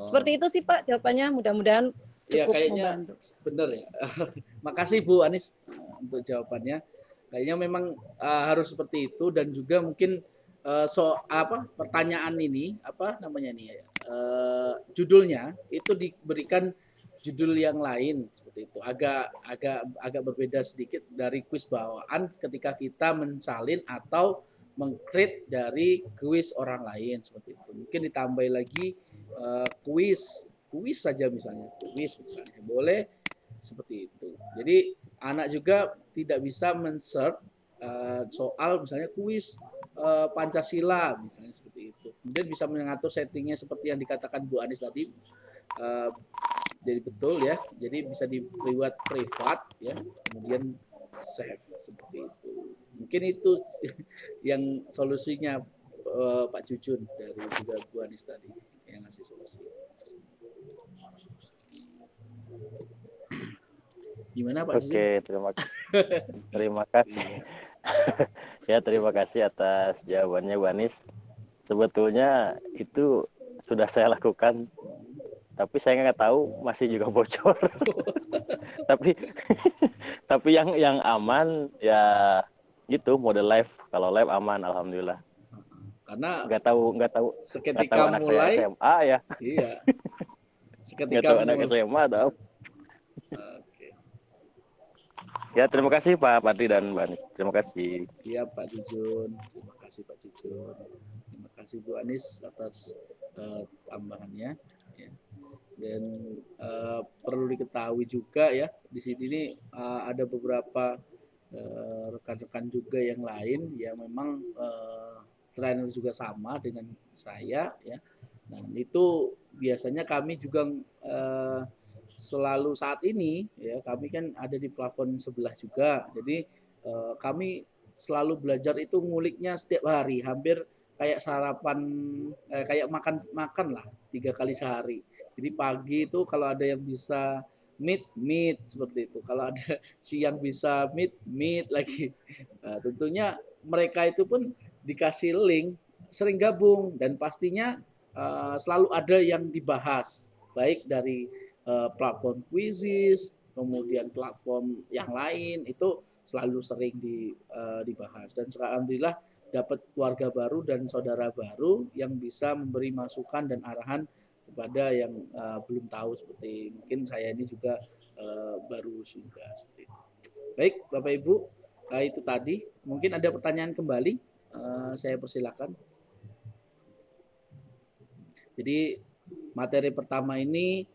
Seperti itu sih Pak jawabannya, mudah-mudahan cukup kayaknya membantu. Benar ya. Makasih Bu Anis untuk jawabannya. Kayaknya memang harus seperti itu, dan juga mungkin pertanyaan ini judulnya itu diberikan judul yang lain seperti itu, agak berbeda sedikit dari kuis bawaan ketika kita mensalin atau mengcreate dari kuis orang lain seperti itu. Mungkin ditambah lagi kuis saja misalnya boleh seperti itu. Jadi anak juga tidak bisa men-search soal misalnya kuis Pancasila misalnya seperti itu. Kemudian bisa mengatur settingnya seperti yang dikatakan Bu Anis tadi. Jadi betul ya. Jadi bisa dibuat privat ya. Kemudian save seperti itu. Mungkin itu yang solusinya Pak Jujun dari juga Bu Anis tadi yang ngasih solusi. Gimana Pak Jujun? Oke, terima kasih. Ya, terima kasih atas jawabannya Bu Anis. Sebetulnya itu sudah saya lakukan, tapi saya nggak tahu masih juga bocor. tapi yang aman ya gitu, mode live. Kalau live aman, alhamdulillah. Karena nggak tahu seketika anak mulai saya SMA ya. Iya. Nggak tahu anak SMA tahu. Ya, terima kasih Pak Padri dan Mbak Anis. Terima kasih. Siap Pak Jujun. Terima kasih Pak Jujun. Terima kasih Bu Anis atas tambahannya. Ya. Dan perlu diketahui juga ya, di sini ini ada beberapa rekan-rekan juga yang lain yang memang trainer juga sama dengan saya ya. Nah, itu biasanya kami juga selalu saat ini ya, kami kan ada di plafon sebelah juga. Jadi kami selalu belajar itu nguliknya setiap hari, hampir kayak sarapan kayak makan lah 3 kali sehari. Jadi pagi itu kalau ada yang bisa meet seperti itu. Kalau ada siang bisa meet lagi. Nah, tentunya mereka itu pun dikasih link, sering gabung, dan pastinya selalu ada yang dibahas, baik dari platform Quizizz, kemudian platform yang lain, itu selalu sering dibahas. Dan alhamdulillah dapat keluarga baru dan saudara baru yang bisa memberi masukan dan arahan kepada yang belum tahu, seperti mungkin saya ini juga baru juga seperti itu. Baik Bapak Ibu, itu tadi. Mungkin ada pertanyaan kembali, saya persilakan. Jadi materi pertama ini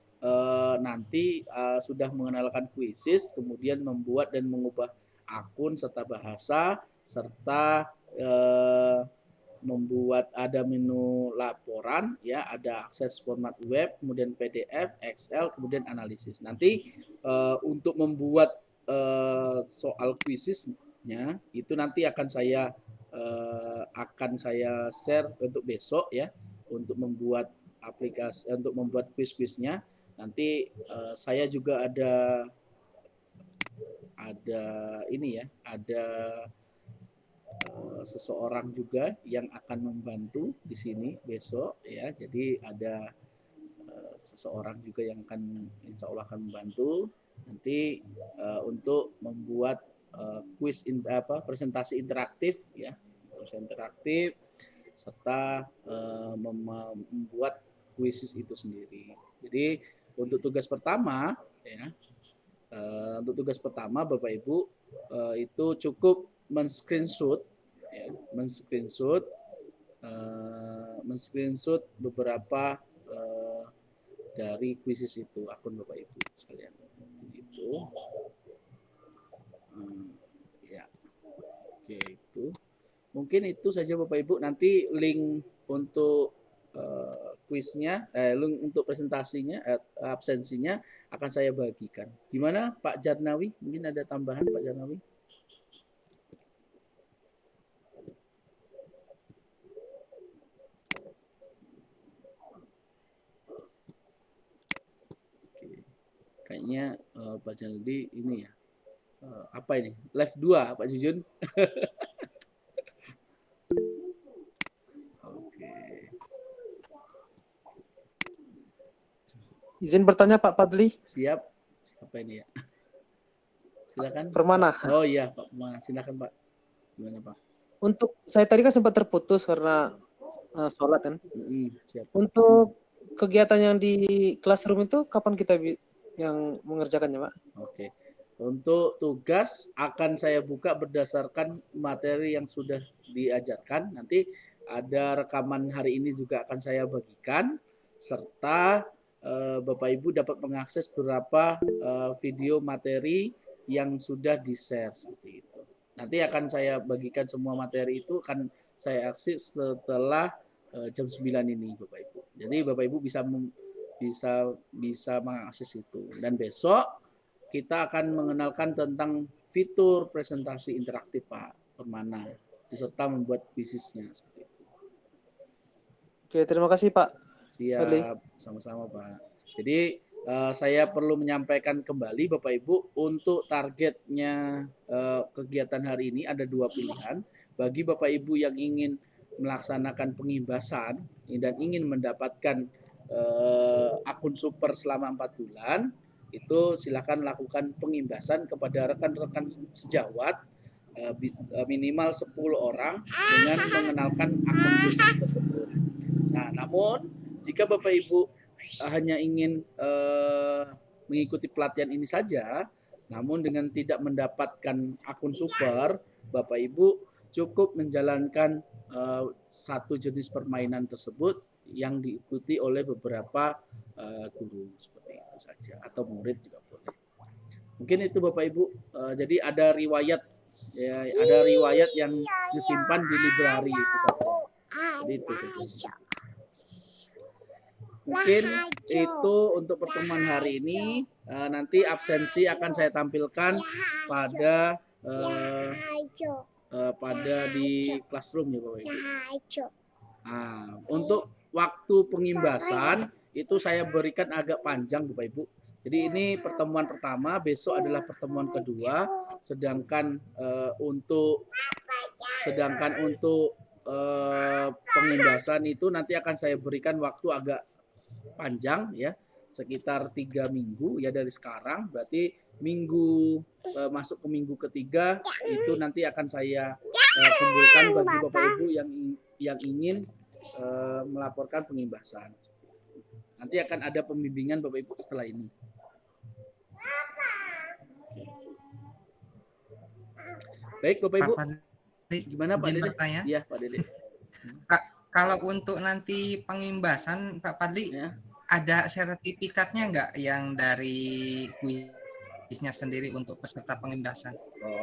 nanti sudah mengenalkan Quizizz, kemudian membuat dan mengubah akun serta bahasa, serta membuat ada menu laporan ya, ada akses format web, kemudian PDF, Excel, kemudian analisis. Nanti untuk membuat soal Quizizz-nya itu nanti akan saya share untuk besok ya, untuk membuat aplikasi, untuk membuat quiz-quiznya. Nanti saya juga ada ini ya, ada seseorang juga yang akan membantu di sini besok ya. Jadi ada seseorang juga yang akan insya Allah akan membantu nanti untuk membuat presentasi interaktif ya, interaktif, serta membuat Quizizz itu sendiri. Jadi untuk tugas pertama ya, Bapak Ibu itu cukup men-screenshot ya, men-screenshot beberapa dari Quizizz itu, akun Bapak Ibu sekalian. Itu ya. Oke, itu mungkin itu saja Bapak Ibu. Nanti link untuk kuisnya, link untuk presentasinya, absensinya akan saya bagikan. Gimana Pak Jarnawi? Mungkin ada tambahan Pak Jarnawi? kayaknya Pak Janudi ini ya. Apa ini? Live 2 Pak Jujun. Oke. Izin bertanya Pak Fadli. Siap. Siapa ini ya? Silakan. Permana. Oh iya Pak Permana. Silakan Pak. Gimana Pak? Untuk saya tadi kan sempat terputus karena sholat kan. Siap. Untuk kegiatan yang di classroom itu kapan kita yang mengerjakannya Pak? Oke. Untuk tugas akan saya buka berdasarkan materi yang sudah diajarkan. Nanti ada rekaman hari ini juga akan saya bagikan, serta Bapak Ibu dapat mengakses beberapa video materi yang sudah di-share seperti itu. Nanti akan saya bagikan semua materi itu, akan saya akses setelah jam 9 ini Bapak Ibu. Jadi Bapak Ibu bisa mengakses itu. Dan besok kita akan mengenalkan tentang fitur presentasi interaktif Pak Permana, beserta membuat bisnisnya seperti itu. Oke, terima kasih Pak. Siap, sama-sama Pak. Jadi saya perlu menyampaikan kembali Bapak Ibu, untuk targetnya kegiatan hari ini ada 2 pilihan. Bagi Bapak Ibu yang ingin melaksanakan pengimbasan dan ingin mendapatkan akun super selama 4 bulan, itu silakan lakukan pengimbasan kepada rekan-rekan sejawat minimal 10 orang dengan mengenalkan akun bisnis tersebut. Nah, namun jika Bapak Ibu hanya ingin mengikuti pelatihan ini saja, namun dengan tidak mendapatkan akun super, Bapak Ibu cukup menjalankan satu jenis permainan tersebut yang diikuti oleh beberapa guru seperti itu saja, atau murid juga boleh. Mungkin itu Bapak Ibu. Jadi ada riwayat ya, ada riwayat yang disimpan di library itu saja. Jadi itu saja. Mungkin itu untuk pertemuan hari ini. Nanti absensi akan saya tampilkan pada di classroom ya Bapak Ibu. Nah, untuk waktu pengimbasan itu saya berikan agak panjang Bapak Ibu. Jadi ini pertemuan pertama, besok adalah pertemuan kedua. Sedangkan untuk pengimbasan itu nanti akan saya berikan waktu agak panjang ya, sekitar 3 minggu ya dari sekarang. Berarti masuk ke minggu ketiga itu nanti akan saya kumpulkan bagi Bapak Ibu yang ingin melaporkan pengimbasan. Nanti akan ada pembimbingan Bapak Ibu setelah ini. Baik Bapak Ibu. Gimana Pak Dede? Iya Pak Dede. Kalau untuk nanti pengimbasan Pak Fadli, ada sertifikatnya nggak yang dari kuisnya sendiri untuk peserta pengimbasan?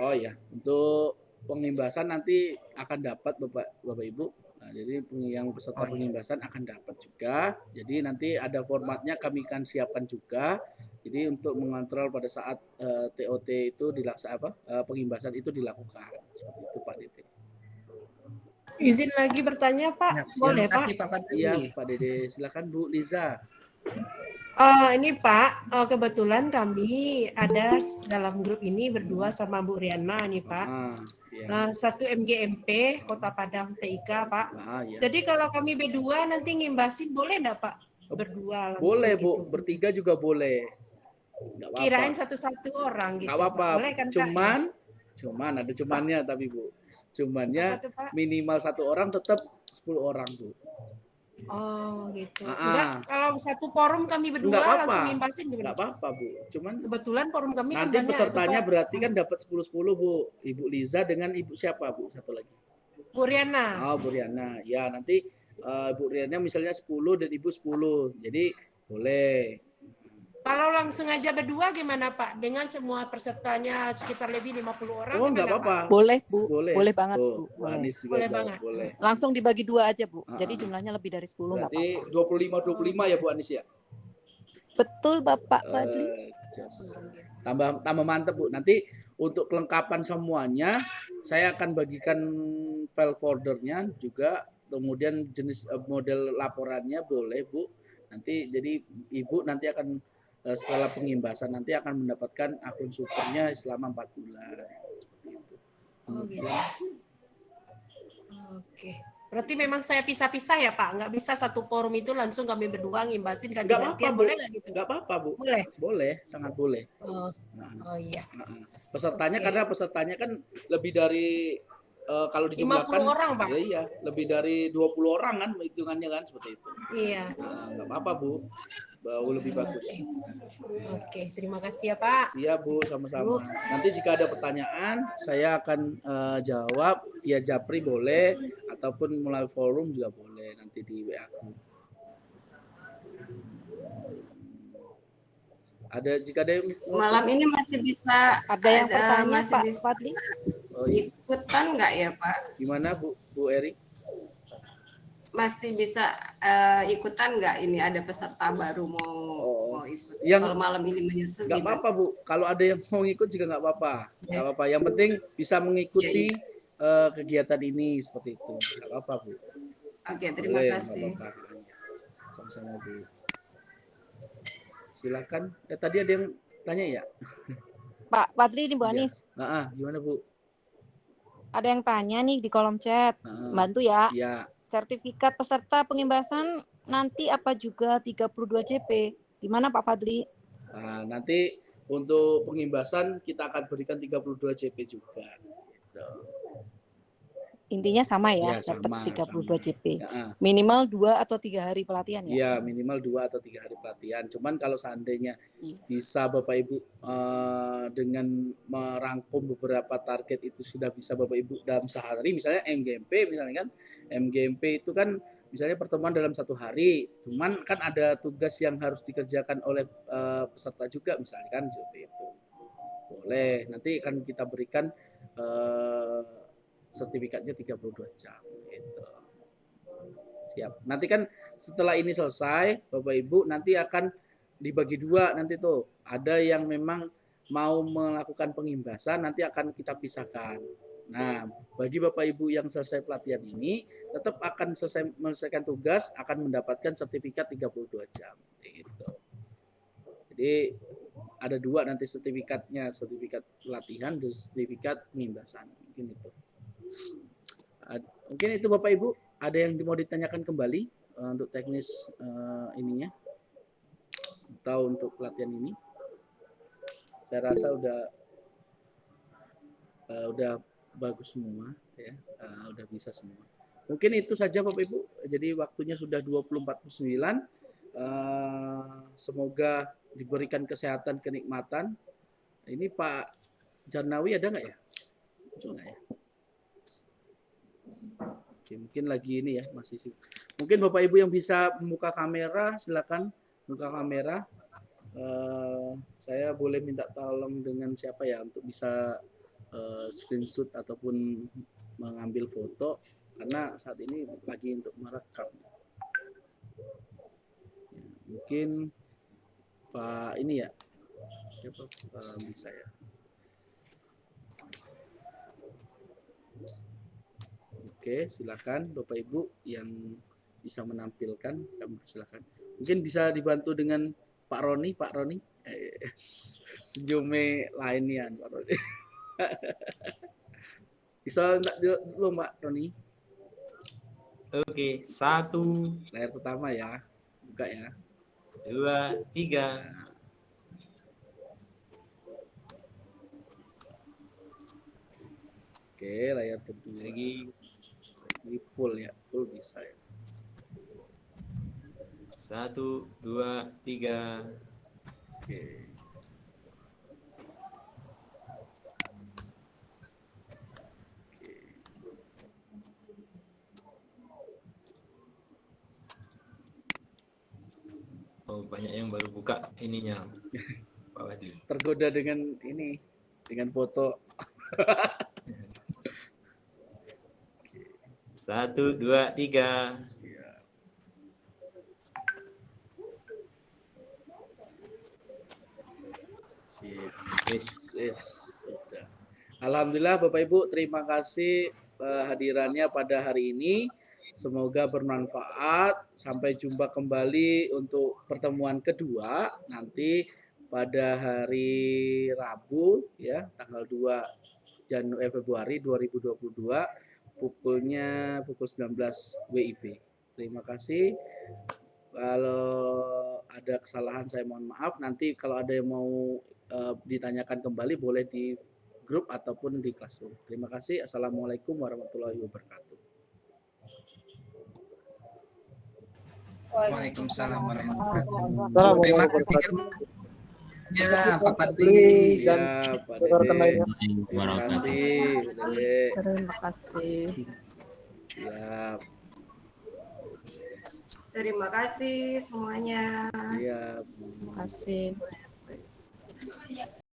Oh ya, untuk pengimbasan nanti akan dapat Bapak Ibu. Nah, jadi yang peserta pengimbasan akan dapat juga. Jadi nanti ada formatnya kami akan siapkan juga. Jadi untuk mengontrol pada saat TOT itu pengimbasan itu dilakukan. Seperti itu Pak Dede. Izin lagi bertanya Pak, boleh Pak? Iya Pak Dede, silakan Bu Liza. Ini Pak, kebetulan kami ada dalam grup ini berdua sama Bu Riana nih Pak. Satu MGMP Kota Padang TIK Pak. Ya. Jadi kalau kami berdua nanti ngimbasin boleh enggak Pak? Berdua langsung. Boleh Bu, gitu. bertiga juga boleh. Nggak apa-apa. Kirain satu-satu orang gitu. Nggak apa-apa. Boleh kan, Cuman ada cumannya tapi Bu. Cumannya minimal 1 orang tetap 10 orang Bu. Oh gitu. Enggak, kalau satu forum kami berdua langsung ngimbasin gitu. Enggak apa-apa Bu. Cuman kebetulan forum kami nanti kan pesertanya berarti kan dapat 10-10 Bu. Ibu Liza dengan Ibu siapa Bu? Satu lagi. Bu Riana. Oh Bu Riana. Ya nanti Bu Riana misalnya 10 dan Ibu 10. Jadi boleh. Kalau langsung aja berdua gimana Pak? Dengan semua pesertanya sekitar lebih 50 orang. Oh enggak apa-apa. Boleh Bu. Boleh. Boleh banget Bu. Boleh banget. Boleh. Langsung dibagi 2 aja Bu. Jadi jumlahnya lebih dari 10 enggak apa-apa. Berarti 25 ya Bu Anis ya? Betul Bapak Fadli. Tambah mantep Bu. Nanti untuk kelengkapan semuanya saya akan bagikan file foldernya juga, kemudian jenis model laporannya boleh Bu. Nanti jadi Ibu nanti akan setelah pengimbasan nanti akan mendapatkan akun supernya selama 4 bulan. Seperti itu. Oh gitu. Oke. Berarti memang saya pisah-pisah ya Pak? Nggak bisa satu forum itu langsung kami berdua ngimbasin Nggak apa-apa, ganti-gantian, Bu. boleh nggak gitu? Nggak apa-apa, Bu. Boleh? Boleh, sangat boleh. Oh iya. Pesertanya Oke. karena pesertanya kan lebih dari kalau 50 dijumlahkan orang, Pak. iya, lebih dari 20 orang kan hitungannya kan seperti itu. Iya. Nggak apa-apa, Bu. Bau lebih bagus. Oke, terima kasih ya Pak. Siap Bu, sama-sama. Nanti jika ada pertanyaan, saya akan jawab via Japri boleh, ataupun melalui forum juga boleh, nanti di WA aku. Jika ada yang Malam ini masih bisa Ada yang bertanya, masih Pak bisa Fadli? ikutan nggak ya Pak? Gimana Bu Eri? Masih bisa ikutan nggak ini ada peserta baru mau ikut? Yang Kalau malam ini menyusul nggak gimana? apa-apa Bu, kalau ada yang mau ikut juga nggak apa-apa. Nggak apa-apa. Yang penting bisa mengikuti kegiatan ini seperti itu. Nggak apa-apa Bu. Oke, terima Boleh, kasih. nggak apa-apa. Sama-sama Bu. Silakan. Tadi ada yang tanya ya? Pak Fadli ini Bu Anis. Gimana Bu? Ada yang tanya nih di kolom chat. Bantu ya. Iya. Sertifikat peserta pengimbasan nanti apa juga 32 JP? Gimana Pak Fadli? Nah, nanti untuk pengimbasan kita akan berikan 32 JP juga. Gitu. Intinya sama ya, Ya, dapat sama, 32 JP. Ya. Minimal 2 atau 3 hari pelatihan ya? Iya, minimal 2 atau 3 hari pelatihan. Cuman kalau seandainya bisa Bapak Ibu dengan merangkum beberapa target itu sudah bisa Bapak Ibu dalam sehari, misalnya MGMP misalnya kan, MGMP itu kan misalnya pertemuan dalam 1 hari, cuman kan ada tugas yang harus dikerjakan oleh peserta juga misalnya kan seperti itu. Boleh, nanti akan kita berikan sertifikatnya 32 jam gitu. Siap. Nanti kan setelah ini selesai, Bapak Ibu nanti akan dibagi 2 nanti tuh. Ada yang memang mau melakukan pengimbasan nanti akan kita pisahkan. Nah, bagi Bapak Ibu yang selesai pelatihan ini tetap akan menyelesaikan tugas akan mendapatkan sertifikat 32 jam gitu. Jadi ada 2 nanti sertifikatnya, sertifikat pelatihan dan sertifikat pengimbasan. Mungkin itu. Mungkin itu Bapak Ibu, ada yang mau ditanyakan kembali untuk teknis ininya atau untuk pelatihan ini? Saya rasa udah bagus semua ya, udah bisa semua. Mungkin itu saja Bapak Ibu. Jadi waktunya sudah 20.49. Semoga diberikan kesehatan, kenikmatan. Ini Pak Jarnawi ada nggak ya? Muncul nggak ya? Oke, mungkin lagi ini ya masih sih. Mungkin Bapak Ibu yang bisa membuka kamera, silakan buka kamera. Saya boleh minta tolong dengan siapa ya untuk bisa screenshot ataupun mengambil foto karena saat ini lagi untuk merekam. Ya, mungkin Pak ini ya siapa bisa ya. Oke, silakan Bapak Ibu yang bisa menampilkan, kami silakan. Mungkin bisa dibantu dengan Pak Roni. Senyumnya lainnya Pak Roni. Bisa enggak dulu Pak Roni? Oke, 1, layar pertama ya. Buka ya. 2, 3. Oke, layar kedua. Lagi full ya, full bisa ya. 1, 2, 3. Oke. Oh, banyak yang baru buka ininya, Pak Fadli. Tergoda dengan ini, dengan foto. 1, 2, 3. Yes, sudah. Alhamdulillah Bapak Ibu, terima kasih hadirannya pada hari ini. Semoga bermanfaat. Sampai jumpa kembali untuk pertemuan kedua nanti pada hari Rabu ya, tanggal 2 Februari 2022 pukul 19 WIB. Terima kasih. Kalau ada kesalahan saya mohon maaf. Nanti kalau ada yang mau ditanyakan kembali boleh di grup ataupun di Classroom. Terima kasih. Assalamualaikum warahmatullahi wabarakatuh. Waalaikumsalam warahmatullahi wabarakatuh. Assalamualaikum Terima kasih. Ya, Pak Fadli. Ya, Pak Dede. Terima kasih, Dede. Terima kasih. Siap. Terima kasih semuanya. Siap. Terima kasih.